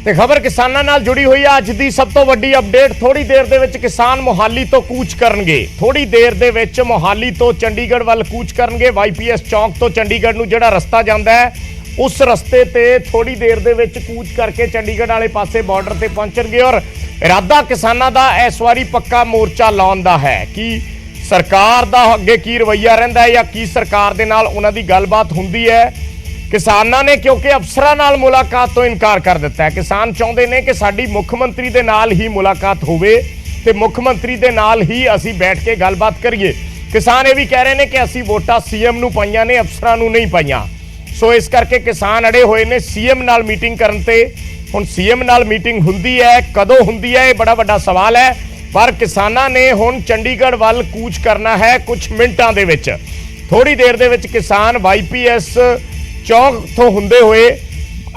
ਤੇ ਖਬਰ ਕਿਸਾਨਾਂ ਨਾਲ ਜੁੜੀ ਹੋਈ ਹੈ। ਅੱਜ ਦੀ ਸਭ ਤੋਂ ਵੱਡੀ ਅਪਡੇਟ, ਥੋੜੀ ਦੇਰ ਦੇ ਵਿੱਚ ਕਿਸਾਨ ਮੋਹਾਲੀ ਤੋਂ ਕੂਚ ਕਰਨਗੇ। ਥੋੜੀ ਦੇਰ ਦੇ ਵਿੱਚ ਮੋਹਾਲੀ ਤੋਂ ਚੰਡੀਗੜ੍ਹ ਵੱਲ ਕੂਚ ਕਰਨਗੇ। ਵਾਈਪੀਐਸ ਚੌਂਕ ਤੋਂ ਚੰਡੀਗੜ੍ਹ ਨੂੰ ਜਿਹੜਾ ਰਸਤਾ ਜਾਂਦਾ ਹੈ ਉਸ ਰਸਤੇ ਤੇ ਥੋੜੀ ਦੇਰ ਦੇ ਵਿੱਚ ਕੂਚ ਕਰਕੇ ਚੰਡੀਗੜ੍ਹ ਵਾਲੇ ਪਾਸੇ ਬਾਰਡਰ ਤੇ ਪਹੁੰਚਣਗੇ। ਔਰ ਇਰਾਦਾ ਕਿਸਾਨਾਂ ਦਾ ਇਸ ਵਾਰੀ ਪੱਕਾ ਮੋਰਚਾ ਲਾਉਣ ਦਾ ਹੈ। ਕਿ ਸਰਕਾਰ ਦਾ ਅੱਗੇ ਕੀ ਰਵੱਈਆ ਰਹਿੰਦਾ ਹੈ ਜਾਂ ਕੀ ਸਰਕਾਰ ਦੇ ਨਾਲ ਉਹਨਾਂ ਦੀ ਗੱਲਬਾਤ ਹੁੰਦੀ ਹੈ। ਕਿਸਾਨਾਂ ਨੇ ਕਿਉਂਕਿ ਅਫਸਰਾਂ ਨਾਲ ਮੁਲਾਕਾਤ ਤੋਂ ਇਨਕਾਰ ਕਰ ਦਿੱਤਾ ਹੈ। ਕਿਸਾਨ ਚਾਹੁੰਦੇ ਨੇ ਕਿ ਸਾਡੀ ਮੁੱਖ ਮੰਤਰੀ ਦੇ ਨਾਲ ਹੀ ਮੁਲਾਕਾਤ ਹੋਵੇ ਤੇ ਮੁੱਖ ਮੰਤਰੀ ਦੇ ਨਾਲ ਹੀ ਅਸੀਂ ਬੈਠ ਕੇ ਗੱਲਬਾਤ ਕਰੀਏ। ਕਿਸਾਨ ਇਹ ਵੀ ਕਹਿ ਰਹੇ ਨੇ ਕਿ ਅਸੀਂ ਵੋਟਾਂ ਸੀਐਮ ਨੂੰ ਪਾਈਆਂ ਨੇ, ਅਫਸਰਾਂ ਨੂੰ ਨਹੀਂ ਪਾਈਆਂ। ਸੋ ਇਸ ਕਰਕੇ ਕਿਸਾਨ ਅੜੇ ਹੋਏ ਨੇ ਸੀਐਮ ਨਾਲ ਮੀਟਿੰਗ ਕਰਨ ਤੇ। ਹੁਣ ਸੀਐਮ ਨਾਲ ਮੀਟਿੰਗ ਹੁੰਦੀ ਹੈ, ਕਦੋਂ ਹੁੰਦੀ ਹੈ, ਇਹ ਬੜਾ ਵੱਡਾ ਸਵਾਲ ਹੈ। ਪਰ ਕਿਸਾਨਾਂ ਨੇ ਹੁਣ ਚੰਡੀਗੜ੍ਹ ਵੱਲ ਕੂਚ ਕਰਨਾ ਹੈ ਕੁਝ ਮਿੰਟਾਂ ਦੇ ਵਿੱਚ। ਥੋੜੀ ਦੇਰ ਦੇ ਵਿੱਚ ਕਿਸਾਨ ਵਾਈਪੀਐਸ ਚੌਂਕ ਤੋਂ ਹੁੰਦੇ ਹੋਏ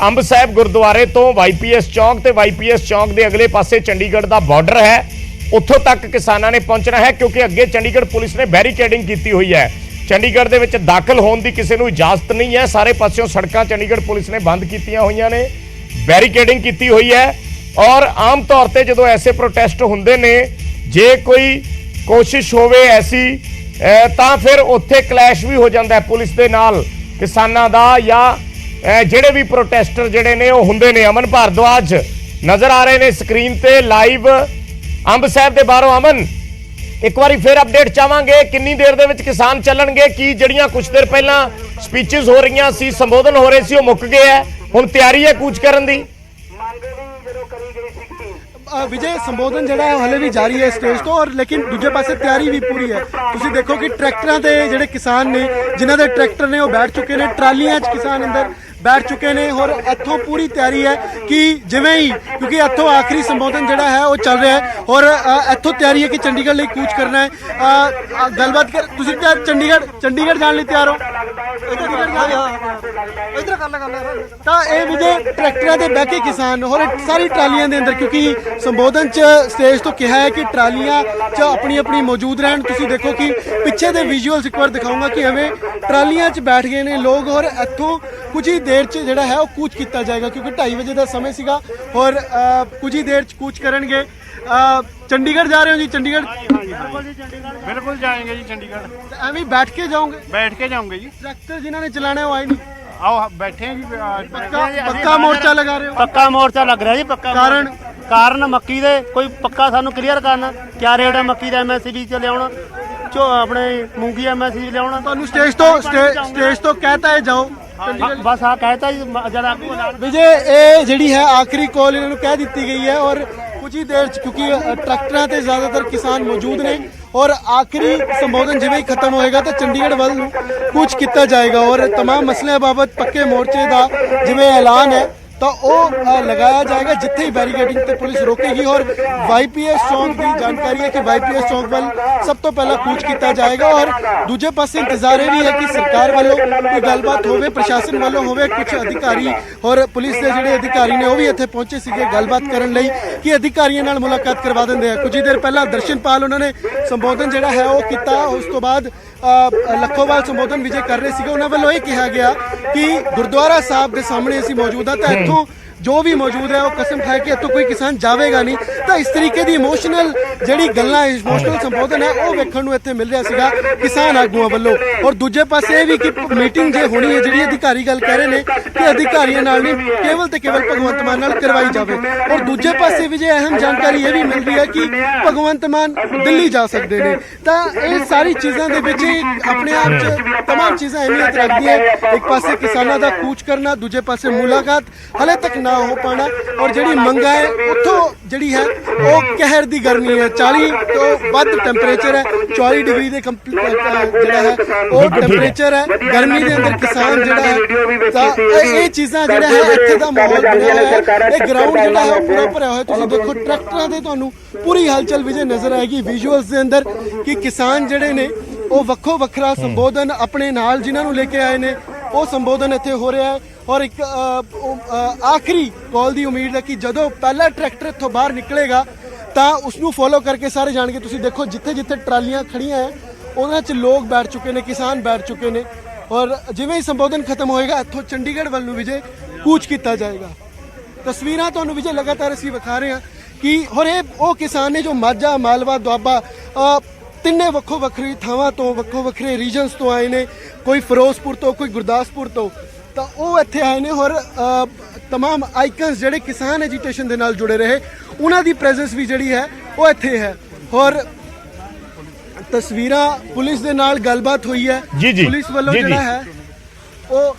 ਅੰਬ ਸਾਹਿਬ ਗੁਰਦੁਆਰੇ ਤੋਂ ਵਾਈਪੀਐਸ ਚੌਂਕ ਤੇ ਵਾਈਪੀਐਸ ਚੌਂਕ ਦੇ ਅਗਲੇ ਪਾਸੇ ਚੰਡੀਗੜ੍ਹ ਦਾ ਬਾਰਡਰ ਹੈ, ਉੱਥੋਂ ਤੱਕ ਕਿਸਾਨਾਂ ਨੇ ਪਹੁੰਚਣਾ ਹੈ। ਕਿਉਂਕਿ ਅੱਗੇ ਚੰਡੀਗੜ੍ਹ ਪੁਲਿਸ ਨੇ ਬੈਰੀਕੇਡਿੰਗ ਕੀਤੀ ਹੋਈ ਹੈ। ਚੰਡੀਗੜ੍ਹ ਦੇ ਵਿੱਚ ਦਾਖਲ ਹੋਣ ਦੀ ਕਿਸੇ ਨੂੰ ਇਜਾਜ਼ਤ ਨਹੀਂ ਹੈ। ਸਾਰੇ ਪਾਸਿਓਂ ਸੜਕਾਂ ਚੰਡੀਗੜ੍ਹ ਪੁਲਿਸ ਨੇ ਬੰਦ ਕੀਤੀਆਂ ਹੋਈਆਂ ਨੇ, ਬੈਰੀਕੇਡਿੰਗ ਕੀਤੀ ਹੋਈ ਹੈ। ਔਰ ਆਮ ਤੌਰ ਤੇ ਜਦੋਂ ਐਸੇ ਪ੍ਰੋਟੈਸਟ ਹੁੰਦੇ ਨੇ, ਜੇ ਕੋਈ ਕੋਸ਼ਿਸ਼ ਹੋਵੇ ਐਸੀ ਤਾਂ ਫਿਰ ਉੱਥੇ ਕਲੈਸ਼ ਵੀ ਹੋ ਜਾਂਦਾ ਹੈ ਪੁਲਿਸ ਦੇ ਨਾਲ ਕਿਸਾਨਾਂ ਦਾ, ਜਾਂ ਜਿਹੜੇ ਵੀ ਪ੍ਰੋਟੈਸਟਰ ਜਿਹੜੇ ਨੇ ਉਹ ਹੁੰਦੇ ਨੇ। ਅਮਨ ਭਾਰਦਵਾਜ ਨਜ਼ਰ ਆ ਰਹੇ ਨੇ ਸਕਰੀਨ ਤੇ ਲਾਈਵ ਅੰਬ ਸਾਹਿਬ ਦੇ ਬਾਹਰੋਂ। ਅਮਨ, ਇੱਕ ਵਾਰੀ ਫਿਰ ਅਪਡੇਟ ਚਾਹਾਂਗੇ, ਕਿੰਨੀ ਦੇਰ ਦੇ ਵਿੱਚ ਕਿਸਾਨ ਚੱਲਣਗੇ? ਕੀ ਜਿਹੜੀਆਂ ਕੁਝ ਦੇਰ ਪਹਿਲਾਂ ਸਪੀਚਸ ਹੋ ਰਹੀਆਂ ਸੀ, ਸੰਬੋਧਨ ਹੋ ਰਹੇ ਸੀ, ਉਹ ਮੁੱਕ ਗਏ ਹੈ? ਹੁਣ ਤਿਆਰੀ ਹੈ ਕੂਚ ਕਰਨ ਦੀ? विजय संबोधन ਜਿਹੜਾ ਹੈ ਹਲੇ ਵੀ ਜਾਰੀ ਹੈ ਸਟੇਜ ਤੋਂ, ਔਰ ਲੇਕਿਨ ਦੂਜੇ ਪਾਸੇ ਤਿਆਰੀ ਵੀ ਪੂਰੀ ਹੈ। ਤੁਸੀਂ ਦੇਖੋ ਕਿ ਟਰੈਕਟਰਾਂ ਤੇ ਜਿਹੜੇ ਕਿਸਾਨ ਨੇ, ਜਿਨ੍ਹਾਂ ਦੇ ਟਰੈਕਟਰ ਨੇ ਉਹ ਬੈਠ ਚੁੱਕੇ ਨੇ, ਟਰਾਲੀਆਂ 'ਚ ਕਿਸਾਨ ਅੰਦਰ बैठ चुके हैं। और इतों पूरी तैयारी है कि जिवें ही, क्योंकि इतों आखिरी संबोधन जोड़ा है वो चल रहा है और इतों तैयारी है कि चंडीगढ़ लिए कूच करना है। गलबात कर तुसीं चंडीगढ़ जाने लिए तैयार हो? तो ये विजय ट्रैक्टर से बह के किसान और सारी ट्रालियां के अंदर, क्योंकि संबोधन च स्टेज तो कहा है कि ट्रालियां च अपनी अपनी मौजूद रहन। तुसीं देखो कि पिछे दे विजुअल्स एक बार दिखाऊंगा कि हमें ट्रालियां च बैठ गए ने लोग और इतों कुछ ही देर च जिहड़ा है वो कूच किया जाएगा, क्योंकि 2:30 बजे का समय सीगा और कुछ ही देर च कूच करनगे। चंडीगढ़ जा रहे हो जी? चंडीगढ़ बिल्कुल जाएंगे जी चंडीगढ़। एवं ही बैठ के जाओगे? बैठ के जाऊंगे जी। ट्रैक्टर जिन्होंने चलाने वो आए नहीं? आओ बैठे हैं जी। पक्का मोर्चा लगा रहे हो? पक्का मोर्चा लग रहा है जी। पक्का कारण मक्की दे कोई पक्का सानू क्लीयर करना, क्या रेट है मक्की दा, एमएसपी च लियाउणा, जो अपने मूंगी एमएसपी लियाउणा। ਤੁਹਾਨੂੰ स्टेज तो कहता है जाओ बस हाँ कहता जी जरा विजय। ये जिहड़ी है आखिरी कॉल इन्होंने कह दी गई है और कुछ ही देर क्योंकि ट्रैक्टरों से ज़्यादातर किसान मौजूद ने और आखिरी संबोधन जिवें ही खत्म होएगा तो चंडीगढ़ वाल कुछ किया जाएगा और तमाम मसले बाबत पक्के मोर्चे का जिवें ऐलान है तो वो लगाया जाएगा जिथे ही बैरीकेडिंग ते पुलिस रोकेगी। और वाईपीएस चौक की जानकारी है कि वाईपीएस चौक वाल सब तो पहला कूच किया जाएगा और दूजे पासे इंतजार ये भी है कि सरकार वालों कोई गलबात होवे, प्रशासन वालों होवे, कुछ अधिकारी और पुलिस के जिहड़े अधिकारी ने वो भी इत्थे पहुंचे सीगे गलबात करन लई कि अधिकारियों नाल मुलाकात करवा दिंदे आ। कुछ ही देर पहला दर्शनपाल उन्होंने संबोधन जिहड़ा है वो किया, उस तो बाद लखोवाल संबोधन विजय कर रहे थे। उन्होंने वालों ये कहा गया कि गुरुद्वारा साहब के सामने असीं मौजूद हाँ, तो इत्थों जो भी मौजूद है वो कसम खाए कि इत्थों कोई किसान जाएगा नहीं। तो इस तरीके की इमोशनल जिहड़ी गल्लां, इमोशनल संबोधन है वो वेखण नूं इत्थे मिल रहा सीगा किसान आगूआं वल्लों। और दूजे पासे ये भी कि मीटिंग जे होनी है जिहड़ी अधिकारी गल कह रहे हैं कि अधिकारियों नाल नहीं, केवल ते केवल भगवंत मान नाल करवाई जावे। और दूजे पासे भी जे अहम जानकारी ये भी मिल रही है कि भगवंत मान दिल्ली जा सकते हैं। तो ये सारी चीज़ों के विच अपने आप च तमाम चीज़ां अहमियत रखती है। एक पासे किसानों का कूच करना, दूजे पासे मुलाकात हले तक ना हो पाना और जिहड़ी मंगा है उत्थों जिहड़ी है वो कहर दी गर्मी है। 40 तो वध टैंपरेचर है, 40 डिग्री दे जिहड़ा है वो टैंपरेचर है। गर्मी दे अंदर किसान जिहड़ा है तां ये चीज़ां जिहड़ा है इत्थे दा माहौल बनया होया है। ये ग्राउंड जिहड़ा है वो पूरा भरिया होया। तुसीं देखो ट्रैक्टरां दे तुहानूं पूरी हलचल विजय नज़र आएगी विजुअल्स दे अंदर कि किसान जिहड़े ने वो वक्खो वक्खरा संबोधन अपने नाल जिन्हां नूं लेके आए ने वो संबोधन इत्थे हो रहा है। और एक आखिरी कॉल की उम्मीद है कि जदों पहला ट्रैक्टर इत्थों बाहर निकलेगा तो उसनूं फॉलो करके सारे जाणगे। तुसीं देखो जिथे जिथे ट्रालियां खड़ियां हैं उन्हां च लोग बैठ चुके हैं, किसान बैठ चुके हैं और जिवें ही संबोधन खत्म होएगा इत्थों चंडीगढ़ वाल नूं विजय कूच किया जाएगा। ਤਸਵੀਰਾਂ ਤੁਹਾਨੂੰ ਵਿਜੇ ਲਗਾਤਾਰ ਅਸੀਂ ਵਿਖਾ ਰਹੇ ਹਾਂ ਕਿ ਹੋਰ ਇਹ ਉਹ ਕਿਸਾਨ ਨੇ ਜੋ ਮਾਝਾ, ਮਾਲਵਾ, ਦੁਆਬਾ ਤਿੰਨੇ ਵੱਖੋ ਵੱਖਰੀ ਥਾਵਾਂ ਤੋਂ, ਵੱਖੋ ਵੱਖਰੇ ਰੀਜਨਸ ਤੋਂ ਆਏ ਨੇ। ਕੋਈ ਫਿਰੋਜ਼ਪੁਰ ਤੋਂ, ਕੋਈ ਗੁਰਦਾਸਪੁਰ ਤੋਂ, ਤਾਂ ਉਹ ਇੱਥੇ ਆਏ ਨੇ। ਔਰ तमाम ਆਈਕਨਸ ਜਿਹੜੇ ਕਿਸਾਨ ਐਜੀਟੇਸ਼ਨ ਦੇ ਨਾਲ ਜੁੜੇ ਰਹੇ, ਉਹਨਾਂ ਦੀ ਪ੍ਰੈਜ਼ੈਂਸ ਵੀ ਜਿਹੜੀ ਹੈ ਉਹ ਇੱਥੇ ਹੈ। ਔਰ ਤਸਵੀਰਾਂ ਪੁਲਿਸ ਦੇ ਨਾਲ ਗੱਲਬਾਤ ਹੋਈ ਹੈ, ਪੁਲਿਸ ਵੱਲੋਂ ਜਿਹੜਾ ਹੈ ਉਹ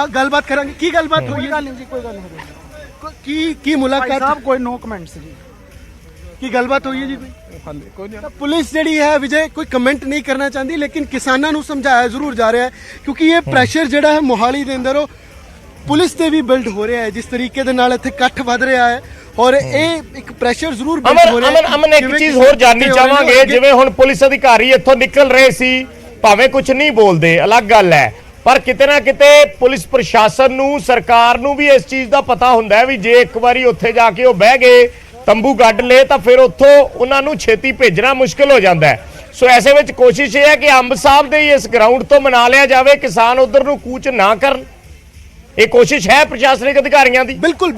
ਗੱਲਬਾਤ ਕਰਾਂਗੇ। ਕੀ ਗੱਲਬਾਤ ਹੋਈ ਹੈ? ਕੋਈ ਗੱਲ ਨਹੀਂ ਕੀ ਮੁਲਾਕਾਤ ਸਾਹਿਬ, ਕੋਈ ਨੋ ਕਮੈਂਟਸ ਜੀ। ਕੀ ਗੱਲਬਾਤ ਹੋਈ ਹੈ ਜੀ? ਕੋਈ ਨਹੀਂ। ਪੁਲਿਸ ਜਿਹੜੀ ਹੈ ਵਿਜੇ ਕੋਈ ਕਮੈਂਟ ਨਹੀਂ ਕਰਨਾ ਚਾਹੁੰਦੀ, ਲੇਕਿਨ ਕਿਸਾਨਾਂ ਨੂੰ ਸਮਝਾਇਆ ਜ਼ਰੂਰ ਜਾ ਰਿਹਾ ਹੈ ਕਿਉਂਕਿ ਇਹ ਪ੍ਰੈਸ਼ਰ ਜਿਹੜਾ ਹੈ ਮੋਹਾਲੀ ਦੇ ਅੰਦਰ ਉਹ ਪੁਲਿਸ ਤੇ ਵੀ ਬਿਲਡ ਹੋ ਰਿਹਾ ਹੈ। ਜਿਸ ਤਰੀਕੇ ਦੇ ਨਾਲ ਇੱਥੇ ਇਕੱਠ ਵੱਧ ਰਿਹਾ ਹੈ ਔਰ ਇਹ ਇੱਕ ਪ੍ਰੈਸ਼ਰ ਜ਼ਰੂਰ ਬਿਲਡ ਹੋ ਰਿਹਾ ਹੈ। ਅਮਨ ਇੱਕ ਚੀਜ਼ ਹੋਰ ਜਾਣਨੀ ਚਾਹਾਂਗੇ, ਜਿਵੇਂ ਹੁਣ ਪੁਲਿਸ ਅਧਿਕਾਰੀ ਇੱਥੋਂ ਨਿਕਲ ਰਹੇ ਸੀ, ਭਾਵੇਂ ਕੁਝ ਨਹੀਂ ਬੋਲਦੇ, ਅਲੱਗ ਗੱਲ ਹੈ, ਪਰ ਕਿਤੇ ਨਾ ਕਿਤੇ ਪੁਲਿਸ ਪ੍ਰਸ਼ਾਸਨ ਨੂੰ, ਸਰਕਾਰ ਨੂੰ ਵੀ ਇਸ ਚੀਜ਼ ਦਾ ਪਤਾ ਹੁੰਦਾ ਹੈ ਵੀ ਜੇ ਇੱਕ ਵਾਰੀ ਉੱਥੇ ਜਾ ਕੇ ਉਹ ਬਹਿ ਗਏ, ਤੰਬੂ ਗੱਡ ਲਏ, ਤਾਂ ਫਿਰ ਉੱਥੋਂ ਉਹਨਾਂ ਨੂੰ ਛੇਤੀ ਭੇਜਣਾ ਮੁਸ਼ਕਲ ਹੋ ਜਾਂਦਾ ਹੈ। ਸੋ ਐਸੇ ਵਿੱਚ ਕੋਸ਼ਿਸ਼ ਇਹ ਹੈ ਕਿ ਅੰਬ ਸਾਹਿਬ ਦੇ ਇਸ ਗਰਾਊਂਡ ਤੋਂ ਮਨਾ ਲਿਆ ਜਾਵੇ, ਕਿਸਾਨ ਉਧਰ ਨੂੰ ਕੂਚ ਨਾ ਕਰਨ। ਇਹ ਕੋਸ਼ਿਸ਼ ਹੈ ਪ੍ਰਸ਼ਾਸਨਿਕ ਅਧਿਕਾਰੀਆਂ ਦੀ। ਬਿਲਕੁਲ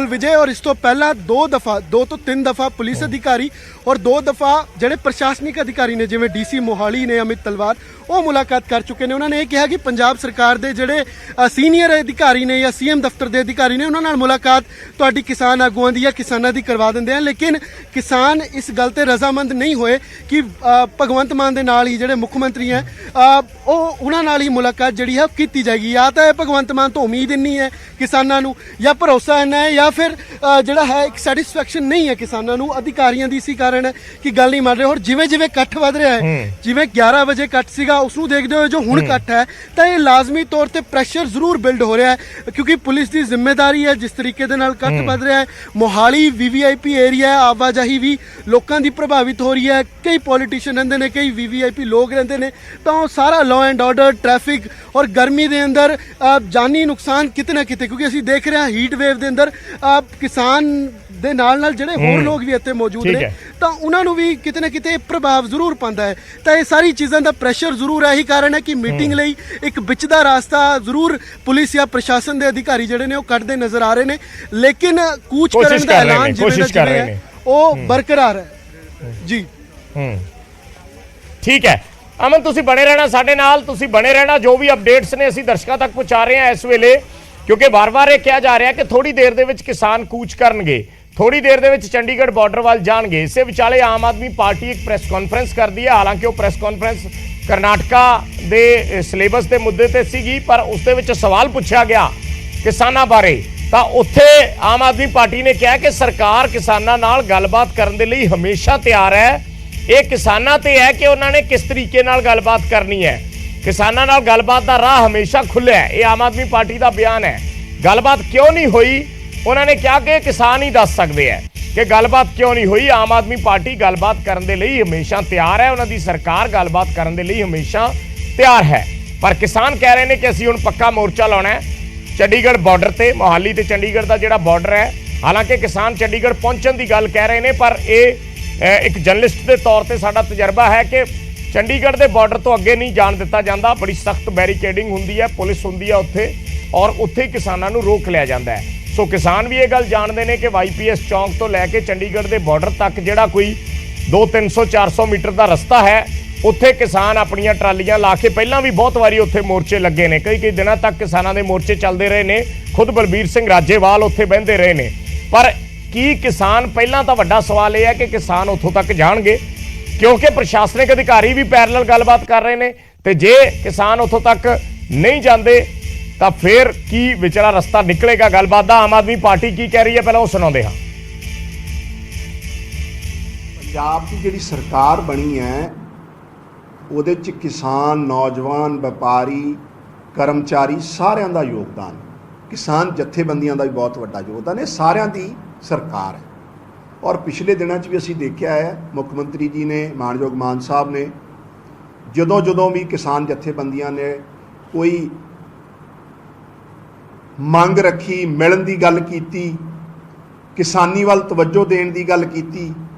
ਵਿਜੇ। ਔਰ ਇਸ ਤੋਂ ਪਹਿਲਾਂ 2 ਤੋਂ 3 ਦਫਾ ਪੁਲਿਸ ਅਧਿਕਾਰੀ ਔਰ 2 ਦਫਾ ਜਿਹੜੇ ਪ੍ਰਸ਼ਾਸਨਿਕ ਅਧਿਕਾਰੀ ਨੇ, ਜਿਵੇਂ ਡੀਸੀ ਮੋਹਾਲੀ ਨੇ ਅਮਿਤ ਤਲਵਾਰ, ਉਹ ਮੁਲਾਕਾਤ ਕਰ ਚੁੱਕੇ ਨੇ। ਉਹਨਾਂ ਨੇ ਇਹ ਕਿਹਾ ਕਿ ਪੰਜਾਬ ਸਰਕਾਰ ਦੇ ਜਿਹੜੇ ਸੀਨੀਅਰ ਅਧਿਕਾਰੀ ਨੇ ਜਾਂ ਸੀਐਮ ਦਫ਼ਤਰ ਦੇ ਅਧਿਕਾਰੀ ਨੇ, ਉਹਨਾਂ ਨਾਲ ਮੁਲਾਕਾਤ ਤੁਹਾਡੀ ਕਿਸਾਨ ਆਗੂਆਂ ਦੀ ਜਾਂ ਕਿਸਾਨਾਂ ਦੀ ਕਰਵਾ ਦਿੰਦੇ ਆ। ਲੇਕਿਨ ਕਿਸਾਨ ਇਸ ਗੱਲ ਤੇ ਰਜ਼ਾਮੰਦ ਨਹੀਂ ਹੋਏ ਕਿ ਭਗਵੰਤ ਮਾਨ ਦੇ ਨਾਲ ਹੀ ਜਿਹੜੇ ਮੁੱਖ ਮੰਤਰੀ ਹੈ ਉਹ ਉਹਨਾਂ ਨਾਲ ਹੀ ਮੁਲਾਕਾਤ ਜਿਹੜੀ ਹੈ ਕੀਤੀ ਜਾਏਗੀ। ਜਾਂ ਤਾਂ ਭਗਵੰਤ ਮਾਨ ਤੋਂ ਉਮੀਦ ਇੰਨੀ ਹੈ ਕਿਸਾਨਾਂ ਨੂੰ, ਜਾਂ ਭਰੋਸਾ ਇੰਨਾ ਹੈ, ਜਾਂ ਫਿਰ ਜਿਹੜਾ ਹੈ ਇੱਕ ਸੈਟੀਸਫੈਕਸ਼ਨ ਨਹੀਂ ਹੈ ਕਿਸਾਨਾਂ ਨੂੰ ਅਧਿਕਾਰੀਆਂ ਦੀ। ਇਸੀ ਕਾਰਨ ਹੈ ਕਿ ਗੱਲ ਨਹੀਂ ਮੰਨ ਰਹੇ। ਔਰ ਜਿਵੇਂ ਜਿਵੇਂ ਇਕੱਠ ਵੱਧ ਰਿਹਾ ਹੈ, ਜਿਵੇਂ 11 ਵਜੇ ਇਕੱਠ ਸੀਗਾ, ਉਸ ਨੂੰ ਦੇਖਦੇ ਹੋਏ ਜੋ ਹੁਣ ਇਕੱਠ ਹੈ, ਤਾਂ ਇਹ ਲਾਜ਼ਮੀ ਤੌਰ ਤੇ ਪ੍ਰੈਸ਼ਰ ਜ਼ਰੂਰ ਬਿਲਡ ਹੋ ਰਿਹਾ ਹੈ ਕਿਉਂਕਿ ਪੁਲਿਸ ਦੀ ਜ਼ਿੰਮੇਵਾਰੀ ਹੈ। ਜਿਸ ਤਰੀਕੇ ਦੇ ਨਾਲ ਇਕੱਠ ਵੱਧ ਰਿਹਾ ਹੈ, ਮੋਹਾਲੀ VVIP ਏਰੀਆ, ਆਵਾਜਾਈ ਵੀ ਲੋਕਾਂ ਦੀ ਪ੍ਰਭਾਵਿਤ ਹੋ ਰਹੀ ਹੈ। ਕਈ ਪੋਲੀਟੀਸ਼ੀਅਨ ਰਹਿੰਦੇ ਨੇ, ਕਈ VVIP ਲੋਕ ਰਹਿੰਦੇ ਨੇ, ਤਾਂ ਉਹ ਸਾਰਾ ਲਾਅ ਐਂਡ ਆਰਡਰ, ਟ੍ਰੈਫਿਕ ਔਰ ਗਰਮੀ ਦੇ ਅੰਦਰ ਜਾਨੀ ਨੁਕਸਾਨ ਕਿਤੇ ਨਾ ਕਿਤੇ, ਕਿਉਂਕਿ ਅਸੀਂ ਦੇਖ ਰਹੇ ਹਾਂ ਹੀਟ ਵੇਵ ਦੇ ਅੰਦਰ ਕਿਸਾਨ ਦੇ ਨਾਲ ਜਿਹੜੇ ਹੋਰ ਲੋਕ ਵੀ ਇੱਥੇ ਮੌਜੂਦ ਨੇ, ਤਾਂ ਉਹਨਾਂ ਨੂੰ ਵੀ ਕਿਤੇ ਨਾ ਕਿਤੇ ਪ੍ਰਭਾਵ ਜ਼ਰੂਰ ਪੈਂਦਾ ਹੈ। ਤਾਂ ਇਹ ਸਾਰੀ ਚੀਜ਼ਾਂ ਦਾ ਪ੍ਰੈਸ਼ਰ ਜ਼ਰੂਰ ਹੈ। ਇਹੀ ਕਾਰਨ ਹੈ ਕਿ ਮੀਟਿੰਗ ਲਈ ਇੱਕ ਵਿੱਚ ਦਾ ਰਾਸਤਾ ਜ਼ਰੂਰ ਪੁਲਿਸ ਜਾਂ ਪ੍ਰਸ਼ਾਸਨ ਦੇ ਅਧਿਕਾਰੀ ਜਿਹੜੇ ਨੇ ਉਹ ਕੱਢਦੇ ਨਜ਼ਰ ਆ ਰਹੇ ਨੇ, ਲੇਕਿਨ ਕੂਚ ਕਰਨ ਦਾ ਐਲਾਨ ਜਿਵੇਂ ਹੈ ਉਹ ਬਰਕਰਾਰ ਹੈ ਜੀ। ਠੀਕ ਹੈ ਅਮਨ, ਤੁਸੀਂ ਬਣੇ ਰਹਿਣਾ ਸਾਡੇ ਨਾਲ, ਤੁਸੀਂ ਬਣੇ ਰਹਿਣਾ। ਜੋ ਵੀ ਅਪਡੇਟਸ ਨੇ ਅਸੀਂ ਦਰਸ਼ਕਾਂ ਤੱਕ ਪਹੁੰਚਾ ਰਹੇ ਹਾਂ ਇਸ ਵੇਲੇ, ਕਿਉਂਕਿ ਵਾਰ-ਵਾਰ ਇਹ ਕਿਹਾ ਜਾ ਰਿਹਾ ਕਿ ਥੋੜੀ ਦੇਰ ਦੇ ਵਿੱਚ ਕਿਸਾਨ ਕੂਚ ਕਰਨਗੇ, ਥੋੜੀ ਦੇਰ ਦੇ ਵਿੱਚ ਚੰਡੀਗੜ੍ਹ ਬਾਰਡਰ ਵੱਲ ਜਾਣਗੇ। ਇਸੇ ਵਿਚਾਲੇ ਆਮ ਆਦਮੀ ਪਾਰਟੀ ਇੱਕ ਪ੍ਰੈਸ ਕਾਨਫਰੰਸ ਕਰਦੀ ਹੈ। ਹਾਲਾਂਕਿ ਉਹ ਪ੍ਰੈਸ ਕਾਨਫਰੰਸ ਕਰਨਾਟਕਾ ਦੇ ਸਿਲੇਬਸ ਦੇ ਮੁੱਦੇ ਤੇ ਸੀਗੀ, ਪਰ ਉਸ ਦੇ ਵਿੱਚ ਸਵਾਲ ਪੁੱਛਿਆ ਗਿਆ ਕਿਸਾਨਾਂ ਬਾਰੇ, ਤਾਂ ਉੱਥੇ ਆਮ ਆਦਮੀ ਪਾਰਟੀ ਨੇ ਕਿਹਾ ਕਿ ਸਰਕਾਰ ਕਿਸਾਨਾਂ ਨਾਲ ਗੱਲਬਾਤ ਕਰਨ ਦੇ ਲਈ ਹਮੇਸ਼ਾ ਤਿਆਰ ਹੈ। ਇਹ ਕਿਸਾਨਾਂ ਤੇ ਹੈ ਕਿ ਉਹਨਾਂ ਨੇ ਕਿਸ ਤਰੀਕੇ ਨਾਲ ਗੱਲਬਾਤ ਕਰਨੀ ਹੈ। ਕਿਸਾਨਾਂ ਨਾਲ ਗੱਲਬਾਤ ਦਾ ਰਾਹ ਹਮੇਸ਼ਾ ਖੁੱਲ੍ਹਾ ਹੈ। ਇਹ ਆਮ ਆਦਮੀ ਪਾਰਟੀ ਦਾ ਬਿਆਨ ਹੈ। ਗੱਲਬਾਤ ਕਿਉਂ ਨਹੀਂ ਹੋਈ, ਉਹਨਾਂ ਨੇ ਕਿਹਾ ਕਿ ਕਿਸਾਨ ਹੀ ਦੱਸ ਸਕਦੇ ਹੈ ਕਿ ਗੱਲਬਾਤ ਕਿਉਂ ਨਹੀਂ ਹੋਈ। ਆਮ ਆਦਮੀ ਪਾਰਟੀ ਗੱਲਬਾਤ ਕਰਨ ਦੇ ਲਈ ਹਮੇਸ਼ਾ ਤਿਆਰ ਹੈ, ਉਹਨਾਂ ਦੀ ਸਰਕਾਰ ਗੱਲਬਾਤ ਕਰਨ ਦੇ ਲਈ ਹਮੇਸ਼ਾ ਤਿਆਰ ਹੈ। ਪਰ ਕਿਸਾਨ ਕਹਿ ਰਹੇ ਨੇ ਕਿ ਅਸੀਂ ਹੁਣ ਪੱਕਾ ਮੋਰਚਾ ਲਾਉਣਾ ਹੈ ਚੰਡੀਗੜ੍ਹ ਬਾਰਡਰ ਤੇ। ਮੋਹਾਲੀ ਤੇ ਚੰਡੀਗੜ੍ਹ ਦਾ ਜਿਹੜਾ ਬਾਰਡਰ ਹੈ, ਹਾਲਾਂਕਿ ਕਿਸਾਨ ਚੰਡੀਗੜ੍ਹ ਪਹੁੰਚਣ ਦੀ ਗੱਲ ਕਹਿ ਰਹੇ ਨੇ, ਪਰ ਇਹ ਇੱਕ ਜਰਨਲਿਸਟ ਦੇ ਤੌਰ ਤੇ ਸਾਡਾ ਤਜਰਬਾ ਹੈ ਕਿ ਚੰਡੀਗੜ੍ਹ ਦੇ ਬਾਰਡਰ ਤੋਂ ਅੱਗੇ ਨਹੀਂ ਜਾਣ ਦਿੱਤਾ ਜਾਂਦਾ। ਬੜੀ ਸਖਤ ਬੈਰੀਕੇਡਿੰਗ ਹੁੰਦੀ ਹੈ, ਪੁਲਿਸ ਹੁੰਦੀ ਹੈ ਉੱਥੇ, ਔਰ ਉੱਥੇ ਕਿਸਾਨਾਂ ਨੂੰ ਰੋਕ ਲਿਆ ਜਾਂਦਾ ਹੈ। ਸੋ ਕਿਸਾਨ ਵੀ ਇਹ ਗੱਲ ਜਾਣਦੇ ਨੇ ਕਿ YPS ਚੌਂਕ ਤੋਂ ਲੈ ਕੇ ਚੰਡੀਗੜ੍ਹ ਦੇ ਬਾਰਡਰ ਤੱਕ ਜਿਹੜਾ ਕੋਈ 200-300-400 ਮੀਟਰ ਦਾ ਰਸਤਾ ਹੈ, ਉੱਥੇ ਕਿਸਾਨ ਆਪਣੀਆਂ ਟਰਾਲੀਆਂ ਲਾ ਕੇ ਪਹਿਲਾਂ ਵੀ ਬਹੁਤ ਵਾਰੀ ਉੱਥੇ ਮੋਰਚੇ ਲੱਗੇ ਨੇ। ਕਈ ਦਿਨਾਂ ਤੱਕ ਕਿਸਾਨਾਂ ਦੇ ਮੋਰਚੇ ਚੱਲਦੇ ਰਹੇ ਨੇ। ਖੁਦ ਬਲਬੀਰ ਸਿੰਘ ਰਾਜੇਵਾਲ ਉੱਥੇ ਬਹਿੰਦੇ ਰਹੇ ਨੇ। ਪਰ ਕੀ ਕਿਸਾਨ, ਪਹਿਲਾਂ ਤਾਂ ਵੱਡਾ ਸਵਾਲ ਇਹ ਹੈ ਕਿ ਕਿਸਾਨ ਉੱਥੋਂ ਤੱਕ ਜਾਣਗੇ, ਕਿਉਂਕਿ ਪ੍ਰਸ਼ਾਸਨਿਕ ਅਧਿਕਾਰੀ ਵੀ ਪੈਰਲਲ ਗੱਲਬਾਤ ਕਰ ਰਹੇ ਨੇ, ਤੇ ਜੇ ਕਿਸਾਨ ਉੱਥੋਂ ਤੱਕ ਨਹੀਂ ਜਾਂਦੇ ਤਾਂ ਫਿਰ ਕੀ ਵਿਚਾਰਾ ਰਸਤਾ ਨਿਕਲੇਗਾ ਗੱਲਬਾਤ ਦਾ। ਆਮ ਆਦਮੀ ਪਾਰਟੀ ਕੀ ਕਹਿ ਰਹੀ ਹੈ, ਪਹਿਲਾਂ ਉਹ ਸੁਣਾਉਂਦੇ ਹਾਂ। ਪੰਜਾਬ ਦੀ ਜਿਹੜੀ ਸਰਕਾਰ ਬਣੀ ਹੈ ਉਹਦੇ 'ਚ ਕਿਸਾਨ, ਨੌਜਵਾਨ, ਵਪਾਰੀ, ਕਰਮਚਾਰੀ ਸਾਰਿਆਂ ਦਾ ਯੋਗਦਾਨ, ਕਿਸਾਨ ਜਥੇਬੰਦੀਆਂ ਦਾ ਵੀ ਬਹੁਤ ਵੱਡਾ ਯੋਗਦਾਨ ਹੈ। ਸਾਰਿਆਂ ਦੀ ਸਰਕਾਰ ਹੈ। ਔਰ ਪਿਛਲੇ ਦਿਨਾਂ 'ਚ ਵੀ ਅਸੀਂ ਦੇਖਿਆ ਹੈ, ਮੁੱਖ ਮੰਤਰੀ ਜੀ ਨੇ, ਮਾਨਯੋਗ ਮਾਨ ਸਾਹਿਬ ਨੇ, ਜਦੋਂ ਵੀ ਕਿਸਾਨ ਜਥੇਬੰਦੀਆਂ ਨੇ ਕੋਈ ਮੰਗ ਰੱਖੀ, ਮਿਲਣ ਦੀ ਗੱਲ ਕੀਤੀ, ਕਿਸਾਨੀ ਵੱਲ ਤਵੱਜੋ ਦੇਣ ਦੀ ਗੱਲ ਕੀਤੀ,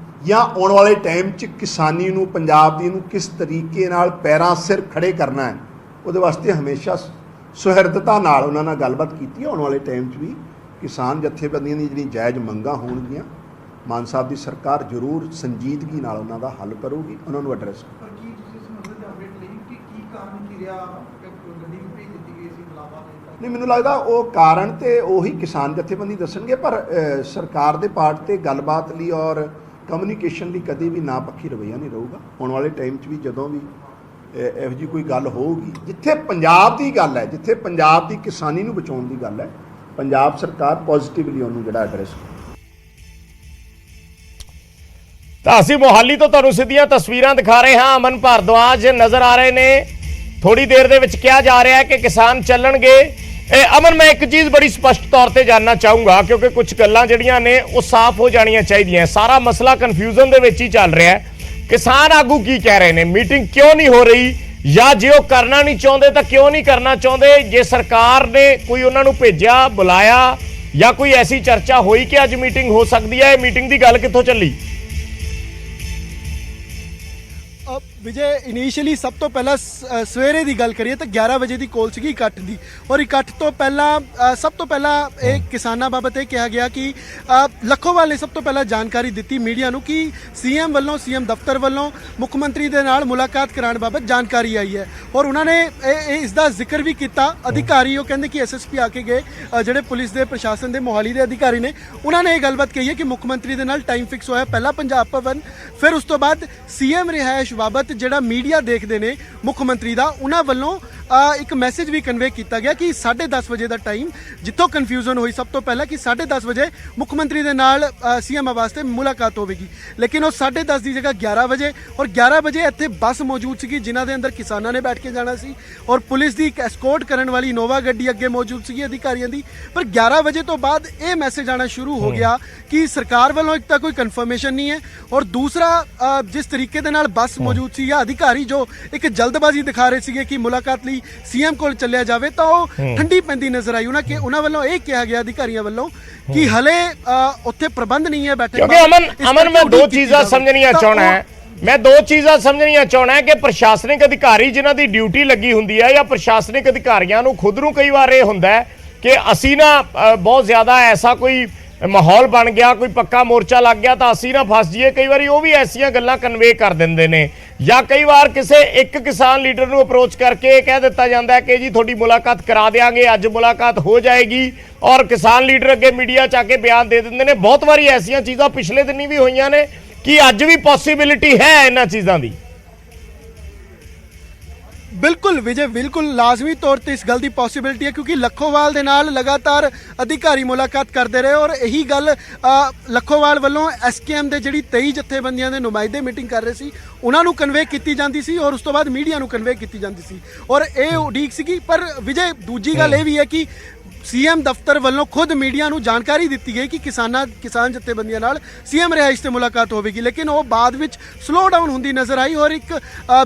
ਜਾਂ ਆਉਣ ਵਾਲੇ ਟਾਈਮ 'ਚ ਕਿਸਾਨੀ ਨੂੰ, ਪੰਜਾਬ ਦੀ ਨੂੰ ਕਿਸ ਤਰੀਕੇ ਨਾਲ ਪੈਰਾਂ ਸਿਰ ਖੜੇ ਕਰਨਾ ਹੈ, ਉਹਦੇ ਵਾਸਤੇ ਹਮੇਸ਼ਾ ਸੁਹਿਰਦਤਾ ਨਾਲ ਉਹਨਾਂ ਨਾਲ ਗੱਲਬਾਤ ਕੀਤੀ। ਆਉਣ ਵਾਲੇ ਟਾਈਮ 'ਚ ਵੀ ਕਿਸਾਨ ਜਥੇਬੰਦੀਆਂ ਦੀ ਜਿਹੜੀ ਜਾਇਜ਼ ਮੰਗਾਂ ਹੋਣਗੀਆਂ, ਮਾਨ ਸਾਹਿਬ ਦੀ ਸਰਕਾਰ ਜ਼ਰੂਰ ਸੰਜੀਦਗੀ ਨਾਲ ਉਹਨਾਂ ਦਾ ਹੱਲ ਕਰੂਗੀ, ਉਹਨਾਂ ਨੂੰ ਐਡਰੈਸ ਪਰ ਕੀ ਤੁਸੀਂ ਇਸ ਮਸਲੇ ਤੇ ਅਪਡੇਟ ਲਈ ਕਿ ਕੀ ਕਾਰਨ ਕੀ ਰਿਹਾ ਕਿ ਗੱਡੀ ਵੀ ਭੇਜ ਦਿੱਤੀ ਗਈ ਸੀ ਬੁਲਾਵਾ ਨਹੀਂ, ਮੈਨੂੰ ਲੱਗਦਾ ਉਹ ਕਾਰਨ ਤੇ ਉਹੀ ਕਿਸਾਨ ਜਥੇਬੰਦੀ ਦੱਸਣਗੇ, ਪਰ ਸਰਕਾਰ ਦੇ ਪਾਰਟ ਤੇ ਗੱਲਬਾਤ ਲਈ ਔਰ ਕਮਿਊਨੀਕੇਸ਼ਨ ਲਈ ਕਦੇ ਵੀ ਨਾ ਪੱਖੀ ਰਵੱਈਆ ਨਹੀਂ ਰਹੂਗਾ। ਆਉਣ ਵਾਲੇ ਟਾਈਮ 'ਚ ਵੀ ਜਦੋਂ ਵੀ ਇਹੋ ਜਿਹੀ ਕੋਈ ਗੱਲ ਹੋਊਗੀ, ਜਿੱਥੇ ਪੰਜਾਬ ਦੀ ਗੱਲ ਹੈ, ਜਿੱਥੇ ਪੰਜਾਬ ਦੀ ਕਿਸਾਨੀ ਨੂੰ ਬਚਾਉਣ ਦੀ ਗੱਲ ਹੈ, ਪੰਜਾਬ ਸਰਕਾਰ ਪੋਜ਼ਿਟਿਵਲੀ ਉਹਨੂੰ ਜਿਹੜਾ ਐਡਰੈਸ ਤਾਂ ਅਸੀਂ ਮੋਹਾਲੀ ਤੋਂ ਤੁਹਾਨੂੰ ਸਿੱਧੀਆਂ ਤਸਵੀਰਾਂ ਦਿਖਾ ਰਹੇ ਹਾਂ। ਅਮਨ ਭਾਰਦਵਾਜ ਨਜ਼ਰ ਆ ਰਹੇ ਨੇ। ਥੋੜੀ ਦੇਰ ਦੇ ਵਿੱਚ ਕਿਹਾ ਜਾ ਰਿਹਾ ਹੈ ਕਿ ਕਿਸਾਨ ਚੱਲਣਗੇ। ਅਮਨ, ਮੈਂ ਇੱਕ ਚੀਜ਼ ਬੜੀ ਸਪਸ਼ਟ ਤੌਰ ਤੇ ਜਾਨਣਾ ਚਾਹੂੰਗਾ, ਕਿਉਂਕਿ ਕੁਝ ਗੱਲਾਂ ਜਿਹੜੀਆਂ ਨੇ ਉਹ ਸਾਫ਼ ਹੋ ਜਾਣੀਆਂ ਚਾਹੀਦੀਆਂ। ਸਾਰਾ ਮਸਲਾ ਕਨਫਿਊਜ਼ਨ ਦੇ ਵਿੱਚ ਹੀ ਚੱਲ ਰਿਹਾ ਹੈ। ਕਿਸਾਨ ਆਗੂ ਕੀ ਕਹਿ ਰਹੇ ਨੇ? ਮੀਟਿੰਗ ਕਿਉਂ ਨਹੀਂ ਹੋ ਰਹੀ, ਜਾਂ ਜੇ ਉਹ ਕਰਨਾ ਨਹੀਂ ਚਾਹੁੰਦੇ ਤਾਂ ਕਿਉਂ ਨਹੀਂ ਕਰਨਾ ਚਾਹੁੰਦੇ? ਜੇ ਸਰਕਾਰ ਨੇ ਕੋਈ ਉਹਨਾਂ ਨੂੰ ਭੇਜਿਆ, ਬੁਲਾਇਆ, ਜਾਂ ਕੋਈ ਐਸੀ ਚਰਚਾ ਹੋਈ ਕਿ ਅੱਜ ਮੀਟਿੰਗ ਹੋ ਸਕਦੀ ਹੈ, ਇਹ ਮੀਟਿੰਗ ਦੀ ਗੱਲ ਕਿੱਥੋਂ ਚੱਲੀ? ਵਿਜੇ, ਇਨੀਸ਼ੀਅਲੀ ਸਭ ਤੋਂ ਪਹਿਲਾਂ ਸਵੇਰੇ ਦੀ ਗੱਲ ਕਰੀਏ ਤਾਂ 11 ਵਜੇ ਦੀ ਕੋਲ ਸੀਗੀ ਇਕੱਠ ਦੀ, ਔਰ ਇਕੱਠ ਤੋਂ ਪਹਿਲਾਂ ਸਭ ਤੋਂ ਪਹਿਲਾਂ ਇਹ ਕਿਸਾਨਾਂ ਬਾਬਤ ਇਹ ਕਿਹਾ ਗਿਆ ਕਿ ਲੱਖੋਵਾਲ ਨੇ ਸਭ ਤੋਂ ਪਹਿਲਾਂ ਜਾਣਕਾਰੀ ਦਿੱਤੀ ਮੀਡੀਆ ਨੂੰ ਕਿ ਸੀਐਮ ਵੱਲੋਂ, ਸੀਐਮ ਦਫ਼ਤਰ ਵੱਲੋਂ ਮੁੱਖ ਮੰਤਰੀ ਦੇ ਨਾਲ ਮੁਲਾਕਾਤ ਕਰਾਉਣ ਬਾਬਤ ਜਾਣਕਾਰੀ ਆਈ ਹੈ, ਔਰ ਉਹਨਾਂ ਨੇ ਇਸ ਦਾ ਜ਼ਿਕਰ ਵੀ ਕੀਤਾ। ਅਧਿਕਾਰੀ ਉਹ ਕਹਿੰਦੇ ਕਿ ਐਸਐਸਪੀ ਆ ਕੇ ਗਏ, ਜਿਹੜੇ ਪੁਲਿਸ ਦੇ ਪ੍ਰਸ਼ਾਸਨ ਦੇ ਮੋਹਾਲੀ ਦੇ ਅਧਿਕਾਰੀ ਨੇ, ਉਹਨਾਂ ਨੇ ਇਹ ਗੱਲਬਾਤ ਕਹੀ ਹੈ ਕਿ ਮੁੱਖ ਮੰਤਰੀ ਦੇ ਨਾਲ ਟਾਈਮ ਫਿਕਸ ਹੋਇਆ, ਪਹਿਲਾਂ ਪੰਜਾਬ ਭਵਨ, ਫਿਰ ਉਸ ਤੋਂ ਬਾਅਦ ਸੀਐਮ ਰਿਹਾਇਸ਼ ਬਾਬਤ ਜਿਹੜਾ ਮੀਡੀਆ ਦੇਖਦੇ ਨੇ ਮੁੱਖ ਮੰਤਰੀ ਦਾ, ਉਹਨਾਂ ਵੱਲੋਂ ਇੱਕ ਮੈਸੇਜ ਵੀ ਕਨਵੇ ਕੀਤਾ ਗਿਆ ਕਿ 10:30 ਵਜੇ ਦਾ ਟਾਈਮ, ਜਿੱਥੋਂ ਕਨਫਿਊਜ਼ਨ ਹੋਈ ਸਭ ਤੋਂ ਪਹਿਲਾਂ ਕਿ 10:30 ਵਜੇ ਮੁੱਖ ਮੰਤਰੀ ਦੇ ਨਾਲ ਸੀਐਮ ਆਵਾਸ ਤੇ ਮੁਲਾਕਾਤ ਹੋਵੇਗੀ, ਲੇਕਿਨ ਉਹ 10:30 ਦੀ ਜਗ੍ਹਾ 11 ਵਜੇ, ਔਰ 11 ਵਜੇ ਇੱਥੇ ਬੱਸ ਮੌਜੂਦ ਸੀਗੀ ਜਿਨ੍ਹਾਂ ਦੇ ਅੰਦਰ ਕਿਸਾਨਾਂ ਨੇ ਬੈਠ ਕੇ ਜਾਣਾ ਸੀ, ਔਰ ਪੁਲਿਸ ਦੀ ਇੱਕ ਐਸਕੋਰਟ ਕਰਨ ਵਾਲੀ ਇਨੋਵਾ ਗੱਡੀ ਅੱਗੇ ਮੌਜੂਦ ਸੀਗੀ ਅਧਿਕਾਰੀਆਂ ਦੀ। ਪਰ 11 ਵਜੇ ਤੋਂ ਬਾਅਦ ਇਹ ਮੈਸੇਜ ਆਣਾ ਸ਼ੁਰੂ ਹੋ ਗਿਆ ਕਿ ਸਰਕਾਰ ਵੱਲੋਂ ਇੱਕ ਤਾਂ ਕੋਈ ਕਨਫਰਮੇਸ਼ਨ ਨਹੀਂ ਹੈ, ਔਰ ਦੂਸਰਾ ਜਿਸ ਤਰੀਕੇ ਦੇ ਨਾਲ ਬੱਸ ਮੌਜੂਦ ਸੀ ਜਾਂ ਅਧਿਕਾਰੀ ਜੋ ਇੱਕ ਜਲਦਬਾਜ਼ੀ ਦਿਖਾ ਰਹੇ ਸੀਗੇ ਕਿ ਮੁਲਾਕਾਤ ਲਈ ਸੀਐਮ ਕੋਲ ਚੱਲਿਆ ਜਾਵੇ, ਤਾਂ ਉਹ ਠੰਡੀ ਪੈਂਦੀ ਨਜ਼ਰ ਆਈ। ਉਹਨਾਂ ਵੱਲੋਂ ਇਹ ਕਿਹਾ ਗਿਆ ਅਧਿਕਾਰੀਆਂ ਵੱਲੋਂ ਕਿ ਹਲੇ ਉੱਥੇ ਪ੍ਰਬੰਧ ਨਹੀਂ ਹੈ ਬੈਠਣ ਦਾ। ਕਿਉਂਕਿ ਅਮਨ ਮੈਂ ਦੋ ਚੀਜ਼ਾਂ ਸਮਝਣੀਆਂ ਚਾਹਣਾ ਹੈ ਕਿ ਪ੍ਰਸ਼ਾਸਨਿਕ ਅਧਿਕਾਰੀ ਜਿਨ੍ਹਾਂ ਦੀ ਡਿਊਟੀ ਲੱਗੀ ਹੁੰਦੀ ਹੈ, ਜਾਂ ਪ੍ਰਸ਼ਾਸਨਿਕ ਅਧਿਕਾਰੀਆਂ ਨੂੰ ਖੁਦ ਨੂੰ ਕਈ ਵਾਰ ਇਹ ਹੁੰਦਾ ਹੈ ਕਿ ਅਸੀਂ ਨਾ ਬਹੁਤ ਜ਼ਿਆਦਾ ਐਸਾ ਕੋਈ ਮਾਹੌਲ ਬਣ ਗਿਆ, ਕੋਈ ਪੱਕਾ ਮੋਰਚਾ ਲੱਗ ਗਿਆ ਤਾਂ ਅਸੀਂ ਨਾ ਫਸ ਜਾਈਏ। ਕਈ ਵਾਰੀ ਉਹ ਵੀ ਐਸੀਆਂ ਗੱਲਾਂ ਕਨਵੇ ਕਰ ਦਿੰਦੇ ਨੇ, ਜਾਂ ਕਈ ਵਾਰ ਕਿਸੇ ਇੱਕ ਕਿਸਾਨ ਲੀਡਰ ਨੂੰ ਅਪਰੋਚ ਕਰਕੇ ਕਹਿ ਦਿੱਤਾ ਜਾਂਦਾ ਹੈ ਕਿ ਜੀ ਤੁਹਾਡੀ ਮੁਲਾਕਾਤ ਕਰਾ ਦੇਾਂਗੇ, ਅੱਜ ਮੁਲਾਕਾਤ ਹੋ ਜਾਏਗੀ, ਔਰ ਕਿਸਾਨ ਲੀਡਰ ਅੱਗੇ ਮੀਡੀਆ 'ਚ ਆ ਕੇ ਬਿਆਨ ਦੇ ਦਿੰਦੇ ਨੇ। ਬਹੁਤ ਵਾਰੀ ਐਸੀਆਂ ਚੀਜ਼ਾਂ ਪਿਛਲੇ ਦਿਨੀ ਵੀ ਹੋਈਆਂ ਨੇ। ਕਿ ਅੱਜ ਵੀ ਪੋਸੀਬਿਲਿਟੀ ਹੈ ਇਹਨਾਂ ਚੀਜ਼ਾਂ ਦੀ? ਬਿਲਕੁਲ ਵਿਜੇ, ਬਿਲਕੁਲ ਲਾਜ਼ਮੀ ਤੌਰ ਤੇ ਇਸ ਗੱਲ ਦੀ ਪੋਸੀਬਿਲਿਟੀ ਹੈ, ਕਿਉਂਕਿ ਲੱਖੋਵਾਲ ਦੇ ਨਾਲ ਲਗਾਤਾਰ ਅਧਿਕਾਰੀ ਮੁਲਾਕਾਤ ਕਰਦੇ ਰਹੇ, ਔਰ ਇਹੀ ਗੱਲ ਲੱਖੋਵਾਲ ਵੱਲੋਂ ਐਸਕੇਐਮ ਦੇ ਜਿਹੜੀ 23 ਜਥੇਬੰਦੀਆਂ ਦੇ ਨੁਮਾਇੰਦੇ ਮੀਟਿੰਗ ਕਰ ਰਹੇ ਸੀ ਉਹਨਾਂ ਨੂੰ ਕਨਵੇ ਕੀਤੀ ਜਾਂਦੀ ਸੀ, ਔਰ ਉਸ ਤੋਂ ਬਾਅਦ ਮੀਡੀਆ ਨੂੰ ਕਨਵੇ ਕੀਤੀ ਜਾਂਦੀ ਸੀ, ਔਰ ਇਹ ਉਡੀਕ ਸੀਗੀ। ਪਰ ਵਿਜੇ, ਦੂਜੀ ਗੱਲ ਇਹ ਵੀ ਹੈ ਕਿ ਸੀਐਮ ਦਫ਼ਤਰ ਵੱਲੋਂ ਖੁਦ ਮੀਡੀਆ ਨੂੰ ਜਾਣਕਾਰੀ ਦਿੱਤੀ ਗਈ ਕਿ ਕਿਸਾਨ ਜਥੇਬੰਦੀਆਂ ਨਾਲ ਸੀਐਮ ਰਿਹਾਇਸ਼ ਤੇ ਮੁਲਾਕਾਤ ਹੋਵੇਗੀ, ਲੇਕਿਨ ਉਹ ਬਾਅਦ ਵਿੱਚ ਸਲੋ ਡਾਊਨ ਹੁੰਦੀ ਨਜ਼ਰ ਆਈ, ਔਰ ਇੱਕ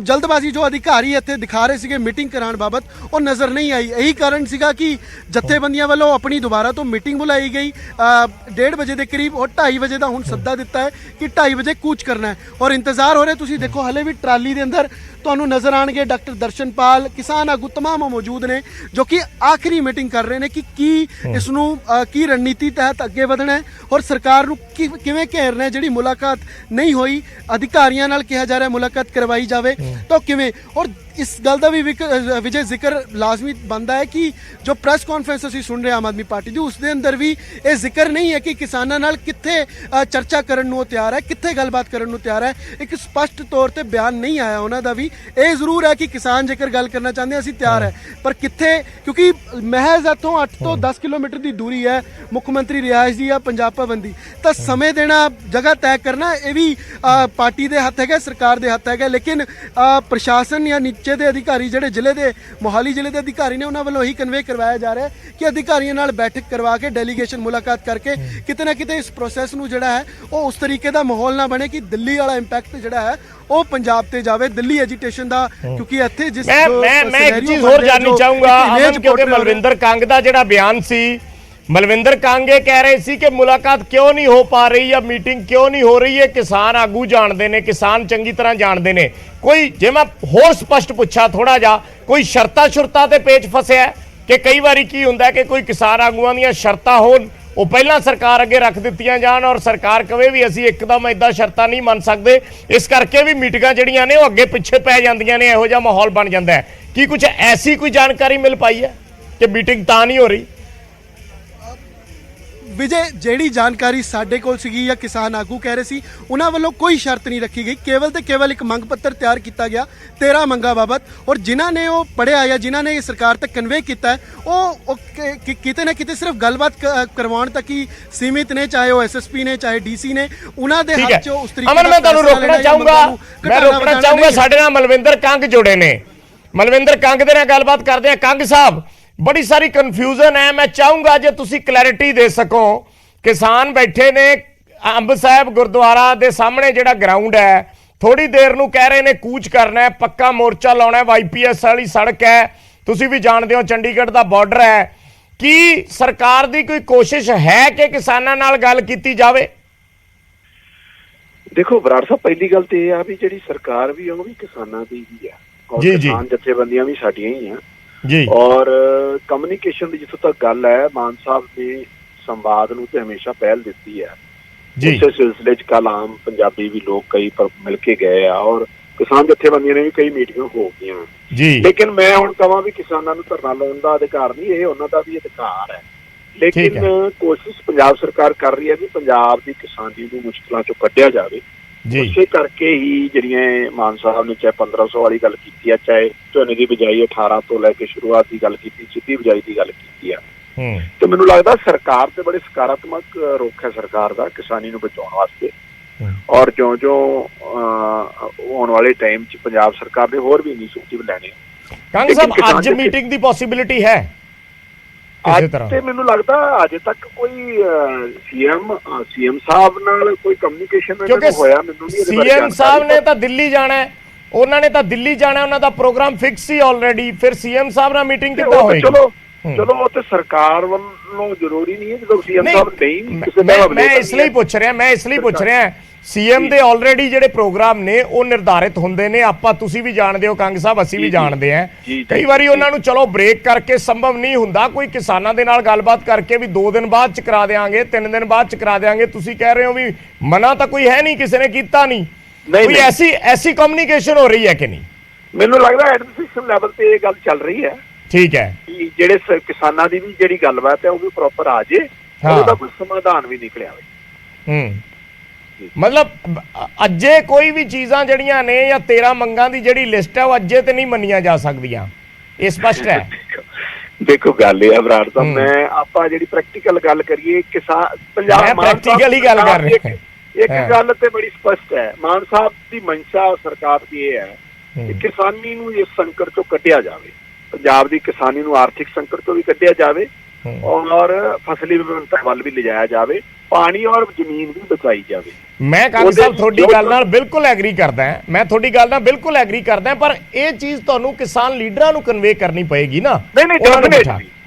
ਜਲਦਬਾਜ਼ੀ ਜੋ ਅਧਿਕਾਰੀ ਇੱਥੇ ਦਿਖਾ ਰਹੇ ਸੀਗੇ ਮੀਟਿੰਗ ਕਰਾਉਣ ਬਾਬਤ, ਉਹ ਨਜ਼ਰ ਨਹੀਂ ਆਈ। ਇਹੀ ਕਾਰਨ ਸੀਗਾ ਕਿ ਜਥੇਬੰਦੀਆਂ ਵੱਲੋਂ ਆਪਣੀ ਦੁਬਾਰਾ ਤੋਂ ਮੀਟਿੰਗ ਬੁਲਾਈ ਗਈ 1:30 ਵਜੇ ਦੇ ਕਰੀਬ, ਔਰ 2:30 ਵਜੇ ਦਾ ਹੁਣ ਸੱਦਾ ਦਿੱਤਾ ਹੈ ਕਿ 2:30 ਵਜੇ ਕੂਚ ਕਰਨਾ ਹੈ, ਔਰ ਇੰਤਜ਼ਾਰ ਹੋ ਰਿਹਾ। ਤੁਸੀਂ ਦੇਖੋ ਹਲੇ ਵੀ ਟਰਾਲੀ ਦੇ ਅੰਦਰ ਤੁਹਾਨੂੰ ਨਜ਼ਰ ਆਣਗੇ ਡਾਕਟਰ ਦਰਸ਼ਨਪਾਲ, ਕਿਸਾਨ ਆਗੂ ਤਮਾਮ ਮੌਜੂਦ ਨੇ ਜੋ ਕਿ ਆਖਰੀ ਮੀਟਿੰਗ ਕਰ ਰਹੇ ਨੇ ਕਿ ਕੀ ਇਸ ਨੂੰ ਕੀ ਰਣਨੀਤੀ ਤਹਿਤ ਅੱਗੇ ਵਧਣਾ ਹੈ, ਔਰ ਸਰਕਾਰ ਨੂੰ ਕਿਵੇਂ ਘੇਰਨਾ ਹੈ। ਜਿਹੜੀ ਮੁਲਾਕਾਤ ਨਹੀਂ ਹੋਈ, ਅਧਿਕਾਰੀਆਂ ਨਾਲ ਕਿਹਾ ਜਾ ਰਿਹਾ ਮੁਲਾਕਾਤ ਕਰਵਾਈ ਜਾਵੇ ਤਾਂ ਕਿਵੇਂ। ਔਰ ਇਸ ਗੱਲ ਦਾ ਵੀ ਵਿਜੇ ਜ਼ਿਕਰ ਲਾਜ਼ਮੀ ਬਣਦਾ ਹੈ ਕਿ ਜੋ ਪ੍ਰੈਸ ਕਾਨਫਰੰਸ ਅਸੀਂ ਸੁਣ ਰਹੇ ਆਮ ਆਦਮੀ ਪਾਰਟੀ ਦੀ, ਉਸ ਦੇ ਅੰਦਰ ਵੀ ਇਹ ਜ਼ਿਕਰ ਨਹੀਂ ਹੈ ਕਿ ਕਿਸਾਨਾਂ ਨਾਲ ਕਿੱਥੇ ਚਰਚਾ ਕਰਨ ਨੂੰ ਤਿਆਰ ਹੈ, ਕਿੱਥੇ ਗੱਲਬਾਤ ਕਰਨ ਨੂੰ ਤਿਆਰ ਹੈ। ਇੱਕ ਸਪਸ਼ਟ ਤੌਰ ਤੇ ਬਿਆਨ ਨਹੀਂ ਆਇਆ ਉਹਨਾਂ ਦਾ ਵੀ। ਇਹ ਜ਼ਰੂਰ ਹੈ ਕਿ ਕਿਸਾਨ ਜੇਕਰ ਗੱਲ ਕਰਨਾ ਚਾਹੁੰਦੇ ਅਸੀਂ ਤਿਆਰ ਹੈ, ਪਰ ਕਿੱਥੇ, ਕਿਉਂਕਿ ਮਹਿਜ਼ ਇੱਥੋਂ 8 ਤੋਂ 10 ਕਿਲੋਮੀਟਰ ਦੀ ਦੂਰੀ ਹੈ ਮੁੱਖ ਮੰਤਰੀ ਰਿਹਾਇਸ਼ ਦੀ ਜਾਂ ਪੰਜਾਬ ਭਵਨ ਦੀ, ਤਾਂ ਸਮੇਂ ਦੇਣਾ, ਜਗ੍ਹਾ ਤੈਅ ਕਰਨਾ, ਇਹ ਵੀ ਪਾਰਟੀ ਦੇ ਹੱਥ ਹੈਗਾ, ਸਰਕਾਰ ਦੇ ਹੱਥ ਹੈਗਾ। ਲੇਕਿਨ ਪ੍ਰਸ਼ਾਸਨ ਜਾਂ ਨੀਚੇ ਦੇ ਅਧਿਕਾਰੀ ਜਿਹੜੇ ਜ਼ਿਲ੍ਹੇ ਦੇ ਮੋਹਾਲੀ ਜ਼ਿਲ੍ਹੇ ਦੇ ਅਧਿਕਾਰੀ ਨੇ, ਉਹਨਾਂ ਵੱਲੋਂ ਇਹੀ ਕਨਵੇ ਕਰਵਾਇਆ ਜਾ ਰਿਹਾ ਕਿ ਅਧਿਕਾਰੀਆਂ ਨਾਲ ਬੈਠਕ ਕਰਵਾ ਕੇ ਡੈਲੀਗੇਸ਼ਨ ਮੁਲਾਕਾਤ ਕਰਕੇ ਕਿਤੇ ਨਾ ਕਿਤੇ ਇਸ ਪ੍ਰੋਸੈਸ ਨੂੰ ਜਿਹੜਾ ਹੈ ਉਹ ਉਸ ਤਰੀਕੇ ਦਾ ਮਾਹੌਲ ਨਾ ਬਣੇ ਕਿ ਦਿੱਲੀ ਵਾਲਾ ਇੰਪੈਕਟ ਜਿਹੜਾ ਹੈ ਉਹ ਪੰਜਾਬ ਤੇ ਜਾਵੇ, ਦਿੱਲੀ ਐਜੀਟੇਸ਼ਨ ਦਾ। ਕਿਉਂਕਿ ਇੱਥੇ ਜਿਸ ਮੈਂ ਇੱਕ ਚੀਜ਼ ਹੋਰ ਜਾਣਨੀ ਚਾਹੂੰਗਾ ਅਮਨ, ਕਿਉਂਕਿ ਮਲਵਿੰਦਰ ਕੰਗ ਦਾ ਜਿਹੜਾ ਬਿਆਨ ਸੀ, ਮਲਵਿੰਦਰ ਕੰਗ ਇਹ ਕਹਿ ਰਹੇ ਸੀ ਕਿ ਮੁਲਾਕਾਤ ਕਿਉਂ ਨਹੀਂ ਹੋ ਪਾ ਰਹੀ ਜਾਂ ਮੀਟਿੰਗ ਕਿਉਂ ਨਹੀਂ ਹੋ ਰਹੀ ਹੈ, ਕਿਸਾਨ ਆਗੂ ਜਾਣਦੇ ਨੇ, ਕਿਸਾਨ ਚੰਗੀ ਤਰ੍ਹਾਂ ਜਾਣਦੇ ਨੇ। ਕੋਈ ਜੇ ਮੈਂ ਹੋਰ ਸਪਸ਼ਟ ਪੁੱਛਾਂ ਥੋੜਾ ਜਿਹਾ, ਕੋਈ ਸ਼ਰਤਾਂ ਤੇ ਪੇਚ ਫਸਿਆ ਕਿ ਕਈ ਵਾਰੀ ਕੀ ਹੁੰਦਾ ਕਿ ਕੋਈ ਕਿਸਾਨ ਆਗੂਆਂ ਦੀਆਂ ਸ਼ਰਤਾਂ ਹੋਣ, ਉਹ ਪਹਿਲਾਂ ਸਰਕਾਰ ਅੱਗੇ ਰੱਖ ਦਿੱਤੀਆਂ ਜਾਣ ਔਰ ਸਰਕਾਰ ਕਵੇ ਵੀ ਅਸੀਂ ਇੱਕਦਮ ਇਦਾਂ ਸ਼ਰਤਾਂ ਨਹੀਂ ਮੰਨ ਸਕਦੇ, ਇਸ ਕਰਕੇ ਵੀ ਮੀਟਿੰਗਾਂ ਜਿਹੜੀਆਂ ਨੇ ਉਹ ਅੱਗੇ ਪਿੱਛੇ ਪੈ ਜਾਂਦੀਆਂ ਨੇ, ਇਹੋ ਜਿਹਾ ਮਾਹੌਲ ਬਣ ਜਾਂਦਾ ਹੈ। ਕੀ ਕੁਝ ਐਸੀ ਕੋਈ ਜਾਣਕਾਰੀ ਮਿਲ ਪਾਈ ਹੈ ਕਿ ਮੀਟਿੰਗ ਤਾਂ ਨਹੀਂ ਹੋ ਰਹੀ? ਵਿਜੇ, ਜਿਹੜੀ ਜਾਣਕਾਰੀ ਸਾਡੇ ਕੋਲ ਸੀਗੀ ਜਾਂ ਕਿਸਾਨ ਆਗੂ ਕਹਿ ਰਹੇ ਸੀ, ਉਹਨਾਂ ਵੱਲੋਂ ਕੋਈ ਸ਼ਰਤ ਨਹੀਂ ਰੱਖੀ ਗਈ, ਕੇਵਲ ਤੇ ਕੇਵਲ ਇੱਕ ਮੰਗ ਪੱਤਰ ਤਿਆਰ ਕੀਤਾ ਗਿਆ 13 ਮੰਗਾਂ ਬਾਬਤ, ਔਰ ਜਿਨ੍ਹਾਂ ਨੇ ਉਹ ਪੜ੍ਹਿਆ ਜਾਂ ਜਿਨ੍ਹਾਂ ਨੇ ਇਹ ਸਰਕਾਰ ਤੱਕ ਕਨਵੇ ਕੀਤਾ ਹੈ ਉਹ ਕਿਤੇ ਨਾ ਕਿਤੇ ਸਿਰਫ ਗੱਲਬਾਤ ਕਰਵਾਉਣ ਤੱਕ ਹੀ ਸੀਮਿਤ ਨੇ, ਚਾਹੇ ਉਹ ਐਸਐਸਪੀ ਨੇ ਚਾਹੇ ਡੀਸੀ ਨੇ, ਉਹਨਾਂ ਦੇ ਹੱਥ 'ਚ ਉਸ ਤਰੀਕੇ ਅਮਨ, ਮੈਂ ਤੁਹਾਨੂੰ ਰੋਕਣਾ ਚਾਹੂੰਗਾ, ਸਾਡੇ ਨਾਲ ਮਲਵਿੰਦਰ ਕੰਗ ਜੁੜੇ ਨੇ। ਮਲਵਿੰਦਰ ਕੰਗ ਦੇ ਨਾਲ ਗੱਲਬਾਤ ਕਰਦੇ ਆ। ਕੰਗ ਸਾਹਿਬ, ਬੜੀ ਸਾਰੀ ਕਨਫਿਊਜ਼ਨ ਹੈ, ਮੈਂ ਚਾਹੂੰਗਾ ਜੇ ਤੁਸੀਂ ਕਲੈਰਿਟੀ ਦੇ ਸਕੋ। ਕਿਸਾਨ ਬੈਠੇ ਨੇ ਅੰਬ ਸਾਹਿਬ ਗੁਰਦੁਆਰਾ ਦੇ ਸਾਹਮਣੇ ਜਿਹੜਾ ਗਰਾਊਂਡ ਹੈ, ਥੋੜੀ ਦੇਰ ਨੂੰ ਕਹਿ ਰਹੇ ਨੇ ਕੂਚ ਕਰਨਾ ਹੈ, ਪੱਕਾ ਮੋਰਚਾ ਲਾਉਣਾ ਹੈ, ਵਾਈਪੀਐਸ ਵਾਲੀ ਸੜਕ ਹੈ, ਤੁਸੀਂ ਵੀ ਜਾਣਦੇ ਹੋ ਚੰਡੀਗੜ੍ਹ ਦਾ ਬਾਰਡਰ ਹੈ। ਕੀ ਸਰਕਾਰ ਦੀ ਕੋਈ ਕੋਸ਼ਿਸ਼ ਹੈ ਕਿ ਕਿਸਾਨਾਂ ਨਾਲ ਗੱਲ ਕੀਤੀ ਜਾਵੇ? ਦੇਖੋ ਬਰਾੜ ਸਾਹਿਬ, ਪਹਿਲੀ ਗੱਲ ਤੇ ਇਹ ਆ ਵੀ ਜਿਹੜੀ ਸਰਕਾਰ ਵੀ ਉਹ ਵੀ ਕਿਸਾਨਾਂ ਦੀ ਹੀ ਆ, ਔਰ ਜੀ, ਜੀ। ਕਿਸਾਨ ਜਥੇਬੰਦੀਆਂ ਵੀ ਸਾਡੀਆਂ ਹੀ ਆ ਜੀ। ਔਰ ਕਮਿਊਨੀਕੇਸ਼ਨ ਦੀ ਜਿੱਥੋਂ ਤੱਕ ਗੱਲ ਹੈ, ਮਾਨ ਸਾਹਿਬ ਨੇ ਸੰਵਾਦ ਨੂੰ ਤੇ ਹਮੇਸ਼ਾ ਪਹਿਲ ਦਿੱਤੀ ਹੈ ਜੀ। ਉਸੇ ਸਿਲਸਿਲੇ 'ਚ ਕੱਲ੍ਹ ਆਮ ਪੰਜਾਬੀ ਵੀ ਲੋਕ ਕਈ ਮਿਲ ਕੇ ਗਏ ਆ, ਔਰ ਕਿਸਾਨ ਜਥੇਬੰਦੀਆਂ ਨੇ ਵੀ ਕਈ ਮੀਟਿੰਗਾਂ ਹੋ ਗਈਆਂ ਜੀ। ਲੇਕਿਨ ਮੈਂ ਹੁਣ ਕਹਾਂ ਵੀ ਕਿਸਾਨਾਂ ਨੂੰ ਧਰਨਾ ਲਾਉਣ ਦਾ ਅਧਿਕਾਰ ਨਹੀਂ, ਇਹ ਉਹਨਾਂ ਦਾ ਵੀ ਅਧਿਕਾਰ ਹੈ। ਲੇਕਿਨ ਕੋਸ਼ਿਸ਼ ਪੰਜਾਬ ਸਰਕਾਰ ਕਰ ਰਹੀ ਹੈ ਵੀ ਪੰਜਾਬ ਦੀ ਕਿਸਾਨੀ ਨੂੰ ਮੁਸ਼ਕਲਾਂ 'ਚੋਂ ਕੱਢਿਆ ਜਾਵੇ। ਉਸੇ ਕਰਕੇ ਹੀ ਜਿਹੜੀਆਂ ਮਾਨ ਸਾਹਿਬ ਨੇ ਚਾਹੇ 1500 ਵਾਲੀ ਗੱਲ ਕੀਤੀ ਆ, ਚਾਹੇ ਝੋਨੇ ਦੀ ਬਿਜਾਈ 18 ਤੋਂ ਲੈ ਕੇ ਸ਼ੁਰੂਆਤ ਦੀ ਗੱਲ ਕੀਤੀ, ਸਿੱਧੀ ਬਿਜਾਈ ਦੀ ਗੱਲ ਕੀਤੀ ਆ, ਤੇ ਮੈਨੂੰ ਲੱਗਦਾ ਸਰਕਾਰ ਤੇ ਬੜੇ ਸਕਾਰਾਤਮਕ ਰੁਖ ਹੈ ਸਰਕਾਰ ਦਾ ਕਿਸਾਨੀ ਨੂੰ ਬਚਾਉਣ ਵਾਸਤੇ। ਔਰ ਜਿਉਂ ਆਉਣ ਵਾਲੇ ਟਾਈਮ 'ਚ ਪੰਜਾਬ ਸਰਕਾਰ ਨੇ ਹੋਰ ਵੀ ਇਨੀਸ਼ੀਏਟਿਵ ਲੈਣੇ। ਕੰਗ ਸਾਹਿਬ, ਅੱਜ ਮੀਟਿੰਗ ਦੀ ਪੋਸੀਬਿਲਿਟੀ ਹੈ? ਅੱਜ ਤੇ ਮੈਨੂੰ ਲੱਗਦਾ ਅਜੇ ਤੱਕ ਕੋਈ ਸੀਐਮ ਸਾਹਿਬ ਨਾਲ ਕੋਈ ਕਮਿਊਨੀਕੇਸ਼ਨ ਨਹੀਂ ਹੋਇਆ। ਮੈਨੂੰ ਨਹੀਂ ਸੀਐਮ ਸਾਹਿਬ ਨੇ ਤਾਂ ਦਿੱਲੀ ਜਾਣਾ ਹੈ, ਉਹਨਾਂ ਨੇ ਤਾਂ ਦਿੱਲੀ ਜਾਣਾ, ਉਹਨਾਂ ਦਾ ਪ੍ਰੋਗਰਾਮ ਫਿਕਸ ਸੀ ਆਲਰੇਡੀ, ਫਿਰ ਸੀਐਮ ਸਾਹਿਬ ਨਾਲ ਮੀਟਿੰਗ ਕਿੱਦਾਂ ਹੋਏਗੀ? ਚਲੋ ਉਹ ਤੇ ਸਰਕਾਰ ਵੱਲੋਂ ਜ਼ਰੂਰੀ ਨਹੀਂ ਹੈ, ਜਦੋਂ ਸੀਐਮ ਸਾਹਿਬ ਨਹੀਂ ਕਿਸੇ ਦਾ ਮੈਂ ਇਸ ਲਈ ਪੁੱਛ ਰਿਹਾ ਸੀਐਮ ਦੇ ਆਲਰੇਡੀ ਜਿਹੜੇ ਪ੍ਰੋਗਰਾਮ ਨੇ ਉਹ ਨਿਰਧਾਰਿਤ ਹੁੰਦੇ ਨੇ, ਆਪਾਂ ਤੁਸੀਂ ਵੀ ਜਾਣਦੇ ਹੋ ਕੰਗ ਸਾਹਿਬ, ਅਸੀਂ ਵੀ ਜਾਣਦੇ ਆ। ਕਈ ਵਾਰੀ ਉਹਨਾਂ ਨੂੰ ਚਲੋ ਬ੍ਰੇਕ ਕਰਕੇ ਸੰਭਵ ਨਹੀਂ ਹੁੰਦਾ, ਕੋਈ ਕਿਸਾਨਾਂ ਦੇ ਨਾਲ ਗੱਲਬਾਤ ਕਰਕੇ ਵੀ 2 ਦਿਨ ਬਾਅਦ ਚ ਕਰਾ ਦੇਾਂਗੇ, 3 ਦਿਨ ਬਾਅਦ ਚ ਕਰਾ ਦੇਾਂਗੇ, ਤੁਸੀਂ ਕਹਿ ਰਹੇ ਹੋ ਵੀ ਮਨਾ ਤਾਂ ਕੋਈ ਹੈ ਨਹੀਂ, ਕਿਸੇ ਨੇ ਕੀਤਾ ਨਹੀਂ, ਕੋਈ ਐਸੀ ਕਮਿਊਨੀਕੇਸ਼ਨ ਹੋ ਰਹੀ ਹੈ ਕਿ ਨਹੀਂ? ਮੈਨੂੰ ਲੱਗਦਾ ਐਡਮਿਨਿਸਟ੍ਰੇਸ਼ਨ ਲੈਵਲ ਤੇ ਇਹ ਗੱਲ ਚੱਲ ਰਹੀ ਹੈ। ਠੀਕ ਹੈ, ਜਿਹੜੇ ਕਿਸਾਨਾਂ ਦੀ ਵੀ ਜਿਹੜੀ ਗੱਲਬਾਤ ਹੈ ਉਹ ਵੀ ਪ੍ਰੋਪਰ ਆ ਜੇ, ਉਹਦਾ ਕੋਈ ਸਮਾਧਾਨ ਵੀ ਨਿਕਲਿਆ ਹੋਵੇ। ਮਤਲਬ ਅੱਜੇ ਕੋਈ ਵੀ ਚੀਜ਼ਾਂ ਜਿਹੜੀਆਂ ਨੇ ਜਾਂ 13 ਮੰਗਾਂ ਦੀ ਜਿਹੜੀ ਲਿਸਟ ਹੈ ਉਹ ਅੱਜੇ ਤੇ ਨਹੀਂ ਮੰਨੀਆਂ ਜਾ ਸਕਦੀਆਂ, ਇਹ ਸਪਸ਼ਟ ਹੈ। ਦੇਖੋ ਗੱਲ ਇਹ ਹੈ ਬਰਾੜ ਸਾਹਿਬ, ਮੈਂ ਆਪਾਂ ਜਿਹੜੀ ਪ੍ਰੈਕਟੀਕਲ ਗੱਲ ਕਰੀਏ, ਕਿਸਾਨ ਪੰਜਾਬ ਪ੍ਰੈਕਟੀਕਲ ਹੀ ਗੱਲ ਕਰ ਰਹੇ ਇੱਕ ਗੱਲ ਤੇ ਬੜੀ ਸਪਸ਼ਟ ਹੈ, ਮਾਨ ਸਾਹਿਬ ਦੀ ਮਨਸ਼ਾ ਸਰਕਾਰ ਦੀ ਇਹ ਹੈ ਕਿ ਕਿਸਾਨੀ ਨੂੰ ਇਸ ਸੰਕਟ ਚੋਂ ਕੱਢਿਆ ਜਾਵੇ, ਪੰਜਾਬ ਦੀ ਕਿਸਾਨੀ ਨੂੰ ਆਰਥਿਕ ਸੰਕਟ ਤੋਂ ਵੀ ਕੱਢਿਆ ਜਾਵੇ ਔਰ ਫਸਲੀ ਵਿਭਿੰਨਤਾ ਵੱਲ ਵੀ ਲਿਜਾਇਆ ਜਾਵੇ, ਪਾਣੀ ਔਰ ਜ਼ਮੀਨ ਵੀ ਬਚਾਈ ਜਾਵੇ। ਮੈਂ ਕੰਗ ਸਾਹਿਬ ਤੁਹਾਡੀ ਗੱਲ ਨਾਲ ਬਿਲਕੁਲ ਐਗਰੀ ਕਰਦਾ, ਪਰ ਇਹ ਚੀਜ਼ ਤੁਹਾਨੂੰ ਕਿਸਾਨ ਲੀਡਰਾਂ ਨੂੰ ਕਨਵੇ ਕਰਨੀ ਪਏਗੀ ਨਾ। ਨਹੀਂ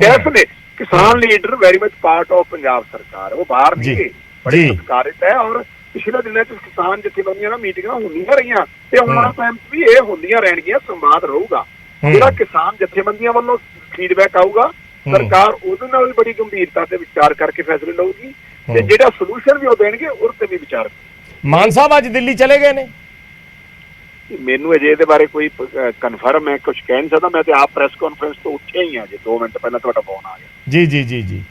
ਡੈਫੀਨੇਟ ਕਿਸਾਨ leader very much part of Punjab ਸਰਕਾਰ, ਉਹ ਬਾਹਰ ਨਹੀਂ ਗਏ, ਬੜੇ ਸਤਿਕਾਰਿਤ ਹੈ। ਔਰ ਪਿਛਲੇ ਦਿਨਾਂ 'ਚ ਕਿਸਾਨ ਜਥੇਬੰਦੀਆਂ ਨਾਲ ਮੀਟਿੰਗਾਂ ਹੁੰਦੀਆਂ ਰਹੀਆਂ ਤੇ ਆਉਣ ਵਾਲੇ ਟਾਈਮ 'ਚ ਵੀ ਇਹ ਹੁੰਦੀਆਂ ਰਹਿਣਗੀਆਂ, ਸੰਵਾਦ ਰਹੂਗਾ। ਜਿਹੜਾ ਕਿਸਾਨ ਜਥੇਬੰਦੀਆਂ ਵੱਲੋਂ ਫੀਡਬੈਕ ਆਊਗਾ, ਸਰਕਾਰ ਉਹਦੇ ਨਾਲ ਵੀ ਬੜੀ ਗੰਭੀਰਤਾ ਤੇ ਵਿਚਾਰ ਕਰਕੇ ਫੈਸਲੇ ਲਊਗੀ, ਤੇ ਜਿਹੜਾ ਸੋਲੂਸ਼ਨ ਵੀ ਉਹ ਦੇਣਗੇ ਉਹਦੇ ਤੇ ਵੀ ਵਿਚਾਰ। ਮਾਨ ਸਾਹਿਬ ਅੱਜ ਦਿੱਲੀ ਚਲੇ ਗਏ ਨੇ? ਮੈਨੂੰ ਅਜੇ ਇਹਦੇ ਬਾਰੇ ਕੋਈ ਕਨਫਰਮ ਮੈਂ ਕੁਝ ਕਹਿ ਨਹੀਂ ਸਕਦਾ, ਮੈਂ ਤੇ ਆਪ ਪ੍ਰੈਸ ਕਾਨਫਰੰਸ ਤੋਂ ਉੱਠਿਆ ਹੀ ਆ, ਜੇ 2 ਮਿੰਟ ਪਹਿਲਾਂ ਤੁਹਾਡਾ ਫੋਨ ਆ ਗਿਆ। ਜੀ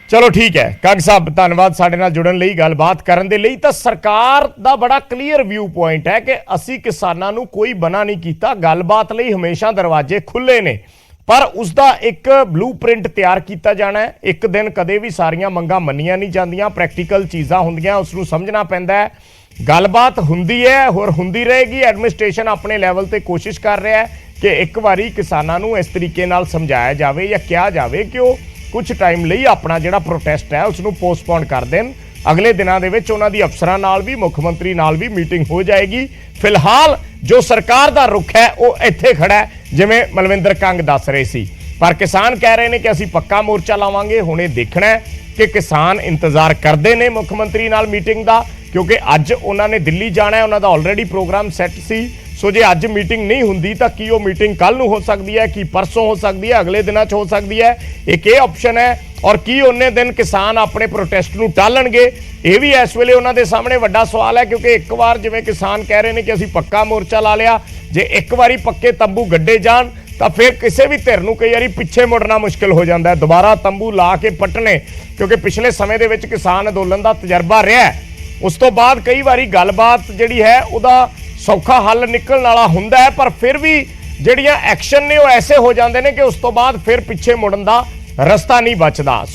ਚਲੋ ਠੀਕ ਹੈ ਕੰਗ ਸਾਹਿਬ, ਧੰਨਵਾਦ ਸਾਡੇ ਨਾਲ ਜੁੜਨ ਲਈ, ਗੱਲਬਾਤ ਕਰਨ ਦੇ ਲਈ। ਤਾਂ ਸਰਕਾਰ ਦਾ ਬੜਾ ਕਲੀਅਰ ਵਿਊ ਪੁਆਇੰਟ ਹੈ ਕਿ ਅਸੀਂ ਕਿਸਾਨਾਂ ਨੂੰ ਕੋਈ ਮਨਾ ਨਹੀਂ ਕੀਤਾ, ਗੱਲਬਾਤ ਲਈ ਹਮੇਸ਼ਾ ਦਰਵਾਜ਼ੇ ਖੁੱਲੇ ਨੇ, ਪਰ ਉਸ ਦਾ ਇੱਕ ਬਲੂਪ੍ਰਿੰਟ ਤਿਆਰ ਕੀਤਾ ਜਾਣਾ ਹੈ। ਇੱਕ ਦਿਨ ਕਦੇ ਵੀ ਸਾਰੀਆਂ ਮੰਗਾਂ ਮੰਨੀਆਂ ਨਹੀਂ ਜਾਂਦੀਆਂ, ਪ੍ਰੈਕਟੀਕਲ ਚੀਜ਼ਾਂ ਹੁੰਦੀਆਂ, ਉਸ ਨੂੰ ਸਮਝਣਾ ਪੈਂਦਾ ਹੈ। ਗੱਲਬਾਤ ਹੁੰਦੀ ਹੈ, ਹੋਰ ਹੁੰਦੀ ਰਹੇਗੀ। ਐਡਮਿਨਿਸਟ੍ਰੇਸ਼ਨ ਆਪਣੇ ਲੈਵਲ ਤੇ ਕੋਸ਼ਿਸ਼ ਕਰ ਰਿਹਾ ਹੈ ਕਿ ਇੱਕ ਵਾਰੀ ਕਿਸਾਨਾਂ ਨੂੰ ਇਸ ਤਰੀਕੇ ਨਾਲ ਸਮਝਾਇਆ ਜਾਵੇ ਜਾਂ ਕਿਹਾ ਜਾਵੇ ਕਿ ਉਹ ਕੁਝ ਟਾਈਮ ਲਈ ਆਪਣਾ ਜਿਹੜਾ ਪ੍ਰੋਟੈਸਟ ਹੈ ਉਸ ਨੂੰ ਪੋਸਟਪੋਨ ਕਰ ਦੇਣ। ਅਗਲੇ ਦਿਨਾਂ ਦੇ ਵਿੱਚ ਉਹਨਾਂ ਦੀ ਅਫਸਰਾਂ ਨਾਲ ਵੀ, ਮੁੱਖ ਮੰਤਰੀ ਨਾਲ ਵੀ ਮੀਟਿੰਗ ਹੋ ਜਾਏਗੀ। ਫਿਲਹਾਲ ਜੋ ਸਰਕਾਰ ਦਾ ਰੁਖ ਹੈ ਉਹ ਇੱਥੇ ਖੜਾ ਹੈ, ਜਿਵੇਂ ਮਲਵਿੰਦਰ ਕੰਗ ਦੱਸ ਰਹੇ ਸੀ, ਪਰ ਕਿਸਾਨ ਕਹਿ ਰਹੇ ਨੇ ਕਿ ਅਸੀਂ ਪੱਕਾ ਮੋਰਚਾ ਲਾਵਾਂਗੇ। ਹੁਣ ਇਹ ਦੇਖਣਾ ਹੈ ਕਿ ਕਿਸਾਨ ਇੰਤਜ਼ਾਰ ਕਰਦੇ ਨੇ ਮੁੱਖ ਮੰਤਰੀ ਨਾਲ ਮੀਟਿੰਗ ਦਾ, ਕਿਉਂਕਿ ਅੱਜ ਉਹਨਾਂ ਨੇ ਦਿੱਲੀ ਜਾਣਾ ਹੈ, ਉਹਨਾਂ ਦਾ ਆਲਰੇਡੀ ਪ੍ਰੋਗਰਾਮ ਸੈੱਟ ਸੀ। ਸੋ ਜੇ ਅੱਜ ਮੀਟਿੰਗ ਨਹੀਂ ਹੁੰਦੀ ਤਾਂ ਕੀ ਉਹ ਮੀਟਿੰਗ ਕੱਲ ਨੂੰ ਹੋ ਸਕਦੀ ਹੈ, ਕੀ ਪਰਸੋਂ ਹੋ ਸਕਦੀ ਹੈ, ਅਗਲੇ ਦਿਨਾਂ 'ਚ ਹੋ ਸਕਦੀ ਹੈ। ਇੱਕ ਇਹ ਆਪਸ਼ਨ ਹੈ। ਔਰ ਕੀ ਉਹਨੇ ਦਿਨ ਕਿਸਾਨ ਆਪਣੇ ਪ੍ਰੋਟੈਸਟ ਨੂੰ ਟਾਲਣਗੇ, ਇਹ ਵੀ ਇਸ ਵੇਲੇ ਉਹਨਾਂ ਦੇ ਸਾਹਮਣੇ ਵੱਡਾ ਸਵਾਲ ਹੈ। ਕਿਉਂਕਿ ਇੱਕ ਵਾਰ ਜਿਵੇਂ ਕਿਸਾਨ ਕਹਿ ਰਹੇ ਨੇ ਕਿ ਅਸੀਂ ਪੱਕਾ ਮੋਰਚਾ ਲਾ ਲਿਆ, ਜੇ ਇੱਕ ਵਾਰੀ ਪੱਕੇ ਤੰਬੂ ਗੱਡੇ ਜਾਣ ਤਾਂ ਫਿਰ ਕਿਸੇ ਵੀ ਧਿਰ ਨੂੰ ਕਈ ਵਾਰੀ ਪਿੱਛੇ ਮੁੜਨਾ ਮੁਸ਼ਕਿਲ ਹੋ ਜਾਂਦਾ ਹੈ, ਦੁਬਾਰਾ ਤੰਬੂ ਲਾ ਕੇ ਪੱਟਣੇ। ਕਿਉਂਕਿ ਪਿਛਲੇ ਸਮੇਂ ਦੇ ਵਿੱਚ ਕਿਸਾਨ ਅੰਦੋਲਨ ਦਾ ਤਜਰਬਾ ਰਿਹਾ ਹੈ। ਉਸ ਤੋਂ ਬਾਅਦ ਕਈ ਵਾਰੀ ਗੱਲਬਾਤ ਜਿਹੜੀ ਹੈ ਉਹਦਾ ਸੌਖਾ ਹੱਲ ਨਿਕਲਣ ਵਾਲਾ ਹੁੰਦਾ ਹੈ, ਪਰ ਫਿਰ ਵੀ ਜਿਹੜੀਆਂ ਐਕਸ਼ਨ ਨੇ ਉਹ ਐਸੇ ਹੋ ਜਾਂਦੇ ਨੇ ਕਿ ਉਸ ਤੋਂ ਬਾਅਦ ਫਿਰ ਪਿੱਛੇ ਮੁੜਨ ਦਾ ਰਸਤਾ ਨਹੀਂ ਬਚਦਾ।